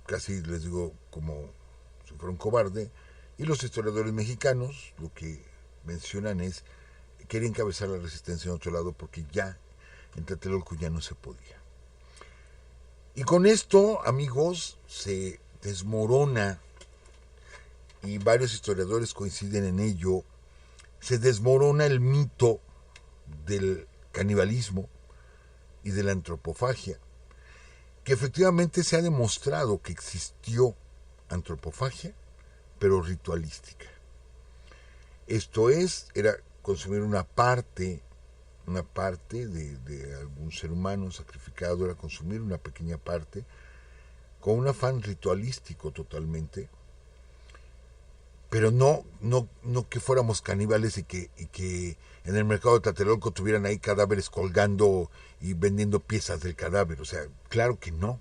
Speaker 3: Casi les digo como si fuera un cobarde, y los historiadores mexicanos lo que mencionan es que quería encabezar la resistencia en otro lado porque ya en Tlatelolco ya no se podía. Y con esto, amigos, se desmorona, y varios historiadores coinciden en ello, se desmorona el mito del canibalismo y de la antropofagia, que efectivamente se ha demostrado que existió antropofagia, pero ritualística. Esto es, era consumir una parte de algún ser humano sacrificado, era consumir una pequeña parte, con un afán ritualístico totalmente, pero no que fuéramos caníbales y que en el mercado de Tlatelolco tuvieran ahí cadáveres colgando y vendiendo piezas del cadáver. O sea, claro que no.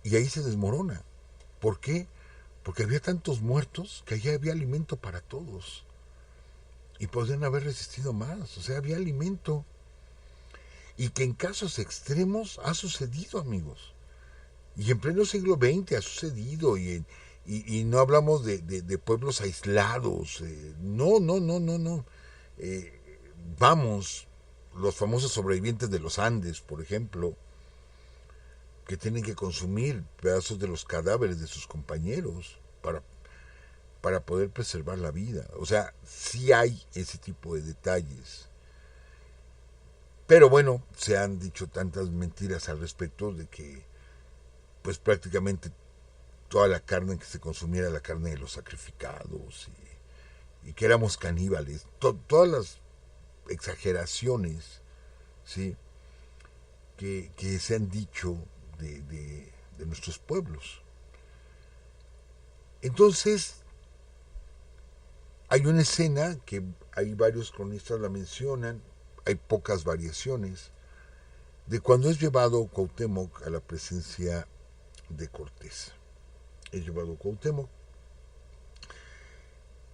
Speaker 3: Y ahí se desmorona. ¿Por qué? Porque había tantos muertos que allá había alimento para todos. Y podían haber resistido más. O sea, había alimento. Y que en casos extremos ha sucedido, amigos. Y en pleno siglo XX ha sucedido. Y no hablamos de pueblos aislados. No. Vamos, los famosos sobrevivientes de los Andes, por ejemplo, que tienen que consumir pedazos de los cadáveres de sus compañeros para poder preservar la vida. O sea, sí hay ese tipo de detalles. Pero bueno, se han dicho tantas mentiras al respecto de que pues prácticamente toda la carne que se consumiera era la carne de los sacrificados y que éramos caníbales. Todas las exageraciones, ¿sí?, que se han dicho de nuestros pueblos. Entonces, hay una escena que hay varios cronistas la mencionan, hay pocas variaciones, de cuando es llevado Cuauhtémoc a la presencia de Cortés. Es llevado Cuauhtémoc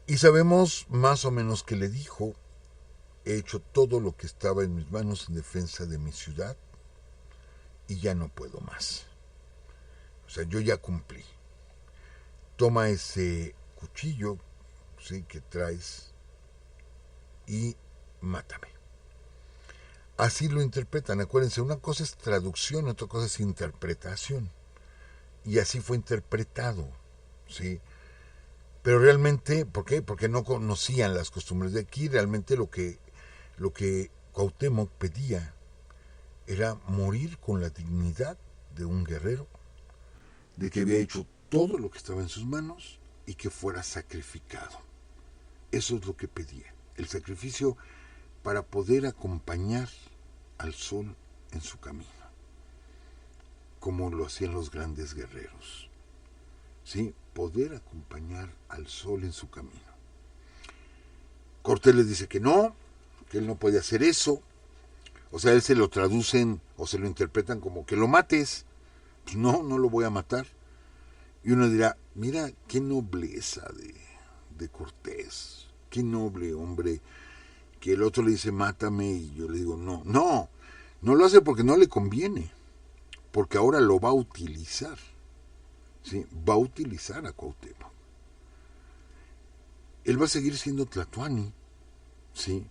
Speaker 3: y sabemos más o menos que le dijo: he hecho todo lo que estaba en mis manos en defensa de mi ciudad y ya no puedo más. O sea, yo ya cumplí. Toma ese cuchillo, ¿sí?, que traes y mátame. Así lo interpretan. Acuérdense, una cosa es traducción, otra cosa es interpretación. Y así fue interpretado, ¿sí? Pero realmente, ¿por qué? Porque no conocían las costumbres de aquí. Realmente lo que Cuauhtémoc pedía era morir con la dignidad de un guerrero, de que había hecho todo lo que estaba en sus manos y que fuera sacrificado. Eso es lo que pedía, el sacrificio para poder acompañar al sol en su camino, como lo hacían los grandes guerreros, ¿sí? Poder acompañar al sol en su camino. Cortés les dice que él no puede hacer eso. O sea, él se lo traducen o se lo interpretan como que lo mates. Pues no lo voy a matar. Y uno dirá, mira qué nobleza de Cortés, qué noble hombre, que el otro le dice mátame y yo le digo no lo hace porque no le conviene, porque ahora lo va a utilizar, ¿sí? Va a utilizar a Cuauhtémoc. Él va a seguir siendo tlatoani, ¿sí?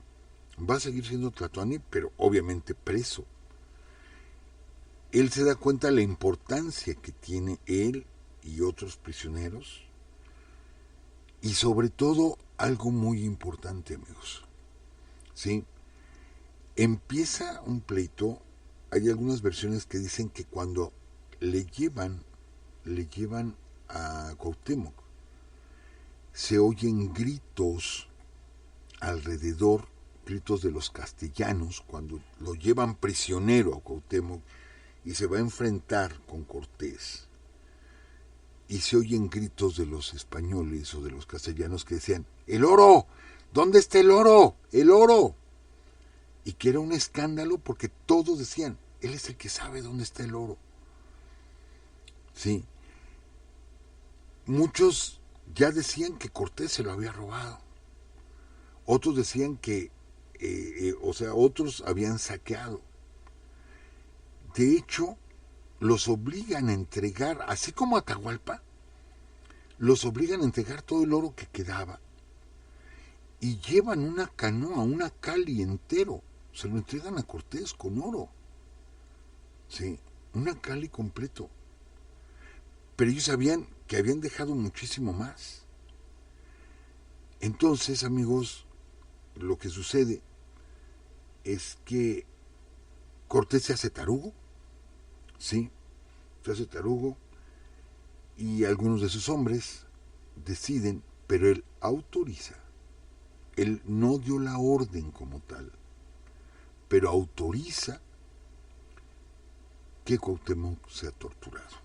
Speaker 3: Va a seguir siendo tlatoani, pero obviamente preso. Él se da cuenta de la importancia que tiene él y otros prisioneros, y sobre todo algo muy importante, amigos, ¿sí? Empieza un pleito. Hay algunas versiones que dicen que cuando le llevan a Cuauhtémoc, se oyen gritos alrededor, gritos de los castellanos, cuando lo llevan prisionero a Cuauhtémoc y se va a enfrentar con Cortés. Y se oyen gritos de los españoles o de los castellanos que decían, ¡el oro! ¿Dónde está el oro? ¡El oro! Y que era un escándalo porque todos decían, él es el que sabe dónde está el oro. Sí. Muchos ya decían que Cortés se lo había robado. Otros decían que, otros habían saqueado. De hecho, los obligan a entregar, así como a Atahualpa, los obligan a entregar todo el oro que quedaba. Y llevan una canoa, una cali entero. Se lo entregan a Cortés con oro. Sí, una cali completo. Pero ellos sabían que habían dejado muchísimo más. Entonces, amigos, lo que sucede es que Cortés se hace tarugo, ¿sí? Se hace tarugo y algunos de sus hombres deciden, pero él autoriza. Él no dio la orden como tal, pero autoriza que Cuauhtémoc sea torturado.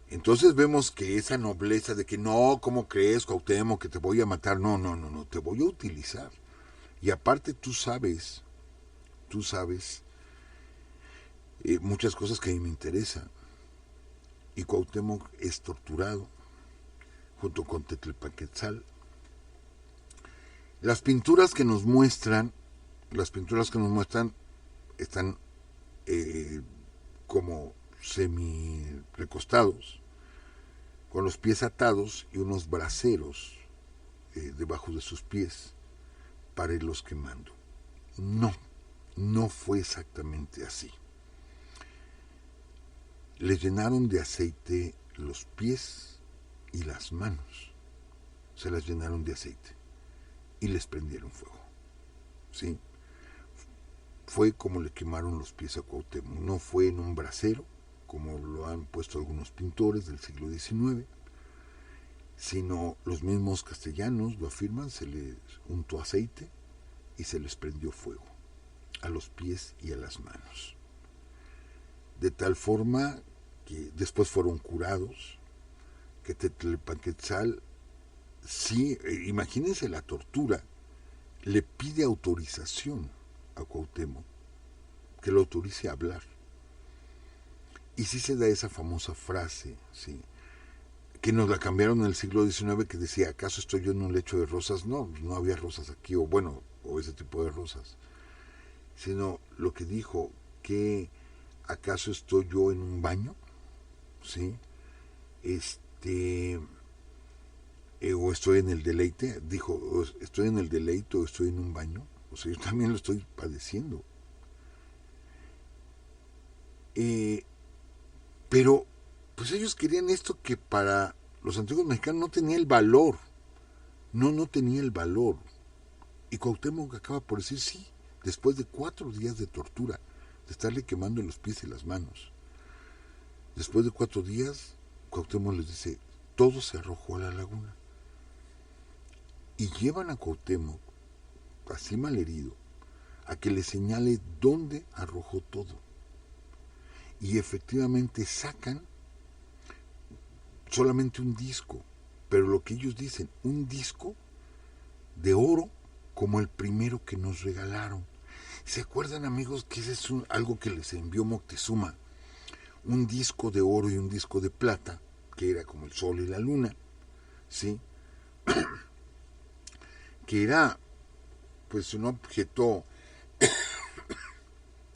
Speaker 3: Entonces vemos que esa nobleza de que no, ¿cómo crees, Cuauhtémoc, que te voy a matar? No, te voy a utilizar. Y aparte tú sabes muchas cosas que a mí me interesan. Y Cuauhtémoc es torturado junto con Tetlepaquetzal. Las pinturas que nos muestran están como semi recostados, con los pies atados y unos braseros debajo de sus pies para irlos quemando. No fue exactamente así. Le llenaron de aceite los pies y las manos. Se las llenaron de aceite y les prendieron fuego. ¿Sí? Fue como le quemaron los pies a Cuauhtémoc. No fue en un brasero, como lo han puesto algunos pintores del siglo XIX, sino los mismos castellanos lo afirman, se les untó aceite y se les prendió fuego a los pies y a las manos. De tal forma que después fueron curados, que Tetlepaquetzal, sí, imagínense la tortura, le pide autorización a Cuauhtémoc, que lo autorice a hablar. Y sí se da esa famosa frase, sí, que nos la cambiaron en el siglo XIX, que decía, ¿acaso estoy yo en un lecho de rosas? No había rosas aquí, o ese tipo de rosas. Sino lo que dijo, que ¿acaso estoy yo en un baño? ¿Sí? O estoy en el deleite, dijo, estoy en el deleite o estoy en un baño. O sea, yo también lo estoy padeciendo. Pero, pues ellos querían esto que para los antiguos mexicanos no tenía el valor. No tenía el valor. Y Cuauhtémoc acaba por decir sí, después de 4 días de tortura, de estarle quemando los pies y las manos. Después de 4 días, Cuauhtémoc les dice, todo se arrojó a la laguna. Y llevan a Cuauhtémoc, así malherido, a que le señale dónde arrojó todo. Y efectivamente sacan solamente un disco, pero lo que ellos dicen, un disco de oro como el primero que nos regalaron. ¿Se acuerdan, amigos, que ese es algo que les envió Moctezuma? Un disco de oro y un disco de plata, que era como el sol y la luna, ¿sí? Que era pues un objeto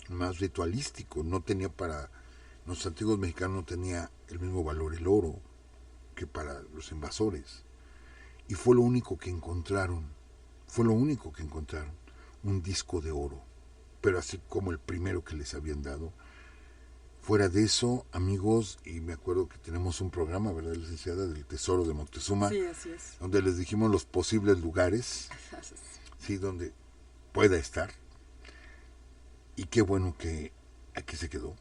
Speaker 3: más ritualístico, no tenía para los antiguos mexicanos, no tenía el mismo valor el oro que para los invasores. Y fue lo único que encontraron, un disco de oro, pero así como el primero que les habían dado. Fuera de eso, amigos, y me acuerdo que tenemos un programa, ¿verdad, licenciada?, del Tesoro de Moctezuma,
Speaker 2: sí, así es,
Speaker 3: donde les dijimos los posibles lugares, sí, donde pueda estar, Y qué bueno que aquí se quedó,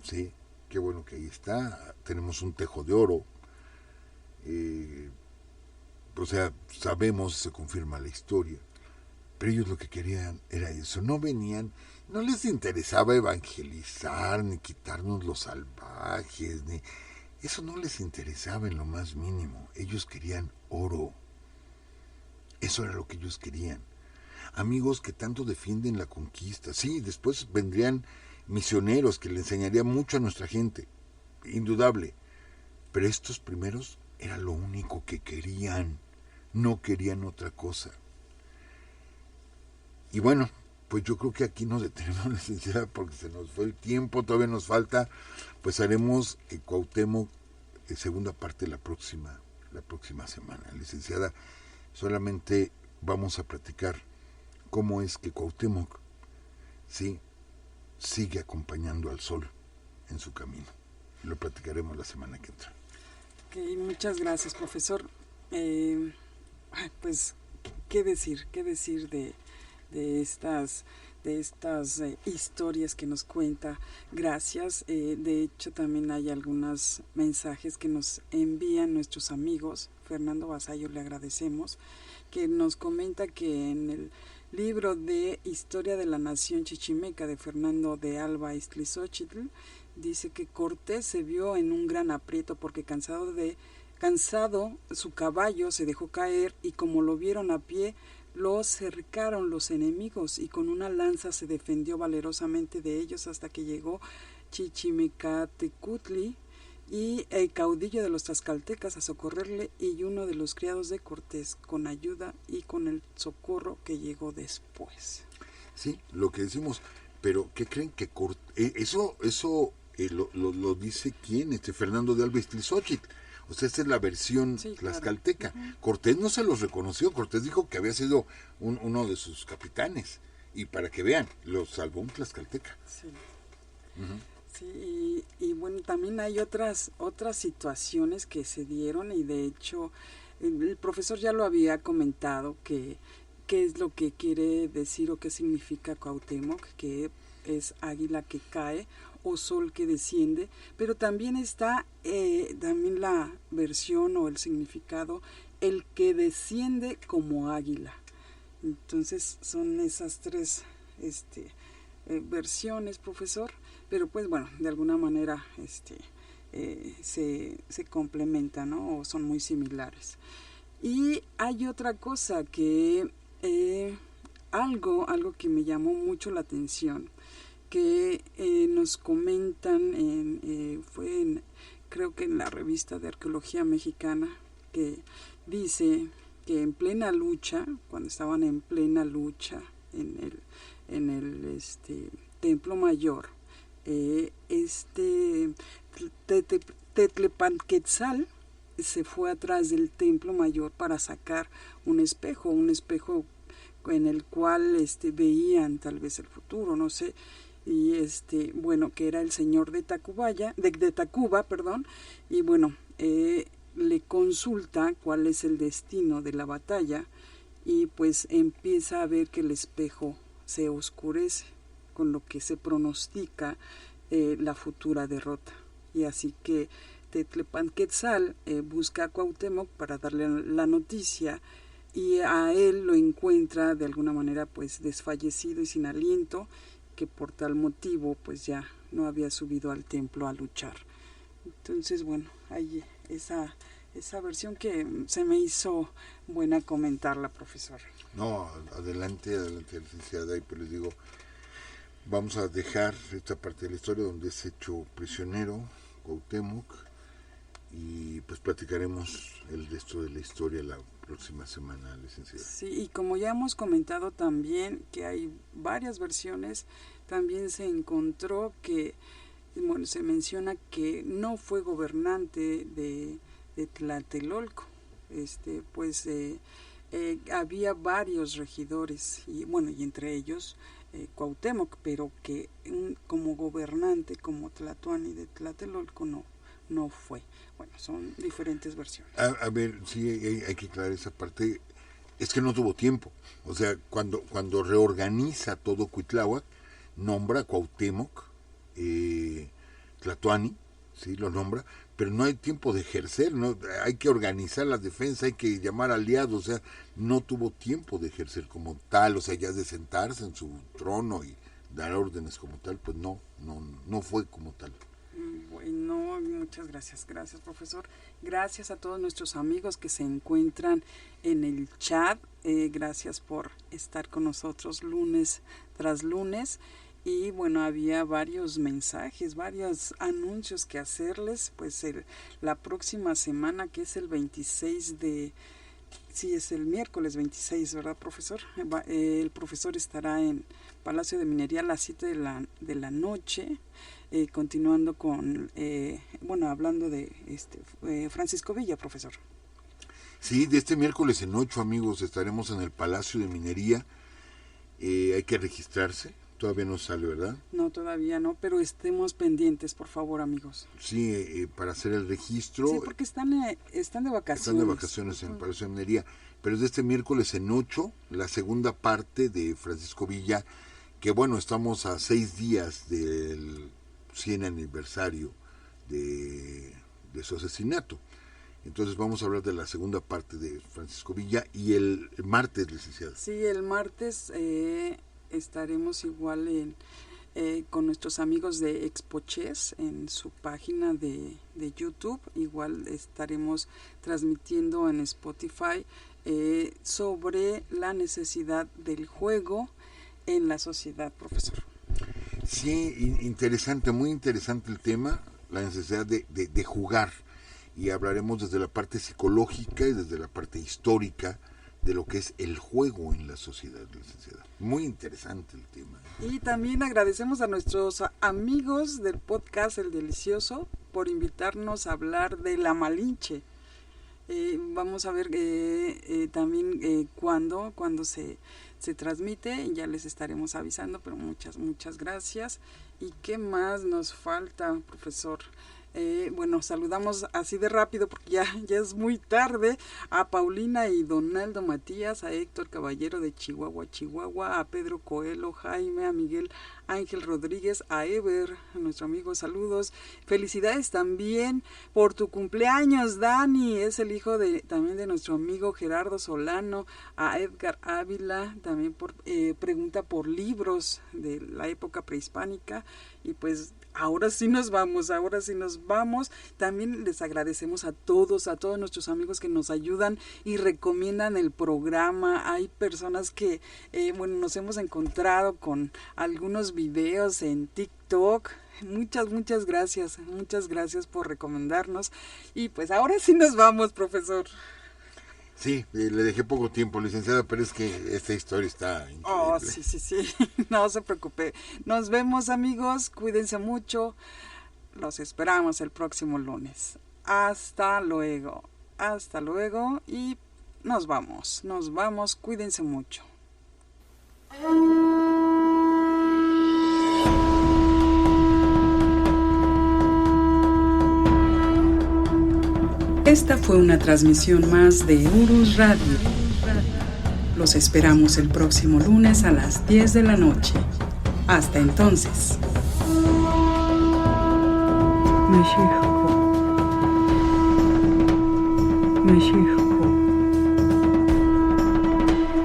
Speaker 3: sí, qué bueno que ahí está. Tenemos un tejo de oro, o sea, sabemos, se confirma la historia, pero ellos lo que querían era eso, no venían, no les interesaba evangelizar, ni quitarnos los salvajes, ni eso no les interesaba en lo más mínimo. Ellos querían oro, eso era lo que ellos querían. Amigos que tanto defienden la conquista, sí, después vendrían misioneros que le enseñarían mucho a nuestra gente, indudable, pero estos primeros era lo único que querían, no querían otra cosa. Y bueno, pues yo creo que aquí nos detenemos, licenciada, porque se nos fue el tiempo, todavía nos falta, pues haremos Cuauhtémoc segunda parte la próxima semana, licenciada. Solamente vamos a platicar cómo es que Cuauhtémoc, sí, sigue acompañando al sol en su camino. Lo platicaremos la semana que entra.
Speaker 2: Okay, muchas gracias, profesor. Pues, ¿qué decir de estas historias que nos cuenta? Gracias. De hecho, también hay algunos mensajes que nos envían nuestros amigos. Fernando Vasallo, le agradecemos, que nos comenta que en el libro de Historia de la Nación Chichimeca de Fernando de Alba Iztlizóchitl, dice que Cortés se vio en un gran aprieto porque cansado su caballo se dejó caer, y como lo vieron a pie, lo cercaron los enemigos, y con una lanza se defendió valerosamente de ellos hasta que llegó Chichimecatecutli y el caudillo de los tlaxcaltecas a socorrerle, y uno de los criados de Cortés, con ayuda y con el socorro que llegó después.
Speaker 3: Sí, lo que decimos, pero ¿qué creen que eso lo dice quién? Fernando de Alba Iztlizóchitl. O sea, esta es la versión tlaxcalteca. Claro. Cortés no se los reconoció. Cortés dijo que había sido uno de sus capitanes. Y para que vean, lo salvó un tlaxcalteca.
Speaker 2: Sí. Sí, y bueno, también hay otras situaciones que se dieron, y de hecho el profesor ya lo había comentado, que qué es lo que quiere decir o qué significa Cuauhtémoc, que es águila que cae o sol que desciende, pero también está también la versión o el significado, el que desciende como águila. Entonces son esas tres versiones, profesor, pero pues bueno, de alguna manera se complementan, ¿no? O son muy similares. Y hay otra cosa que algo que me llamó mucho la atención, que nos comentan creo que en la revista de Arqueología Mexicana, que dice que en plena lucha, cuando estaban en plena lucha en el Templo Mayor, Tetlepanquetzal se fue atrás del Templo Mayor para sacar un espejo en el cual veían tal vez el futuro, no sé, y bueno, que era el señor de Tacuba, perdón, y bueno, le consulta cuál es el destino de la batalla, y pues empieza a ver que el espejo se oscurece, con lo que se pronostica la futura derrota. Y así que Tetlepanquetzal busca a Cuauhtémoc para darle la noticia, y a él lo encuentra de alguna manera pues desfallecido y sin aliento, que por tal motivo pues ya no había subido al templo a luchar. Entonces bueno, hay esa versión que se me hizo buena comentarla, profesor.
Speaker 3: No, adelante, licenciada, y pues les digo, vamos a dejar esta parte de la historia donde es hecho prisionero Cuauhtémoc, y pues platicaremos el resto de la historia la próxima semana, licenciada.
Speaker 2: Sí, y como ya hemos comentado también que hay varias versiones, también se encontró que, bueno, se menciona que no fue gobernante de Tlatelolco, pues había varios regidores, y bueno, y entre ellos Cuauhtémoc, pero que como gobernante, como Tlatoani de Tlatelolco, no fue. Bueno, son diferentes versiones.
Speaker 3: A ver, sí, hay que aclarar esa parte. Es que no tuvo tiempo. O sea, cuando reorganiza todo Cuitláhuac, nombra a Cuauhtémoc, Tlatoani, sí, lo nombra, pero no hay tiempo de ejercer, ¿no? Hay que organizar la defensa, hay que llamar aliados, o sea, no tuvo tiempo de ejercer como tal, o sea, ya de sentarse en su trono y dar órdenes como tal, pues no fue como tal.
Speaker 2: Bueno, muchas gracias, profesor. Gracias a todos nuestros amigos que se encuentran en el chat. Gracias por estar con nosotros lunes tras lunes. Y bueno, había varios mensajes, varios anuncios que hacerles. Pues la próxima semana, que es el 26 de... Sí, es el miércoles 26, ¿verdad, profesor? El profesor estará en Palacio de Minería a las 7 de la noche, continuando con, hablando de Francisco Villa, profesor.
Speaker 3: Sí, de este miércoles en 8, amigos, estaremos en el Palacio de Minería. Hay que registrarse. Todavía no sale, ¿verdad?
Speaker 2: No, todavía no, pero estemos pendientes, por favor, amigos.
Speaker 3: Sí, para hacer el registro.
Speaker 2: Sí, porque están de vacaciones.
Speaker 3: Están de vacaciones en el Palacio de Minería. Pero es de este miércoles en 8, la segunda parte de Francisco Villa, que bueno, estamos a 6 días del 100 aniversario de su asesinato. Entonces vamos a hablar de la segunda parte de Francisco Villa y el martes, licenciado.
Speaker 2: Sí, el martes... estaremos igual con nuestros amigos de Expochess en su página de YouTube. Igual estaremos transmitiendo en Spotify sobre la necesidad del juego en la sociedad, profesor.
Speaker 3: Sí, interesante, muy interesante el tema, la necesidad de jugar. Y hablaremos desde la parte psicológica y desde la parte histórica de lo que es el juego en la sociedad, licenciada. Muy interesante el tema.
Speaker 2: Y también agradecemos a nuestros amigos del podcast El Delicioso por invitarnos a hablar de la Malinche. Vamos a ver también cuándo se transmite, ya les estaremos avisando, pero muchas gracias. ¿Y qué más nos falta, profesor? Saludamos así de rápido porque ya es muy tarde a Paulina y Donaldo Matías, a Héctor Caballero de Chihuahua, a Pedro Coelho, Jaime, a Miguel Ángel Rodríguez, a Ever, a nuestro amigo, saludos. Felicidades también por tu cumpleaños, Dani, es el hijo también de nuestro amigo Gerardo Solano, a Edgar Ávila, también pregunta por libros de la época prehispánica. Y pues ahora sí nos vamos. También les agradecemos a todos nuestros amigos que nos ayudan y recomiendan el programa. Hay personas que, nos hemos encontrado con algunos videos en TikTok. Muchas gracias. Muchas gracias por recomendarnos. Y pues ahora sí nos vamos, profesor.
Speaker 3: Sí, le dejé poco tiempo, licenciada, pero es que esta historia está increíble.
Speaker 2: Oh, sí, no se preocupe. Nos vemos, amigos, cuídense mucho. Los esperamos el próximo lunes. Hasta luego y nos vamos, cuídense mucho.
Speaker 1: Esta fue una transmisión más de Urus Radio. Los esperamos el próximo lunes a las 10 de la noche. Hasta entonces.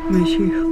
Speaker 1: México.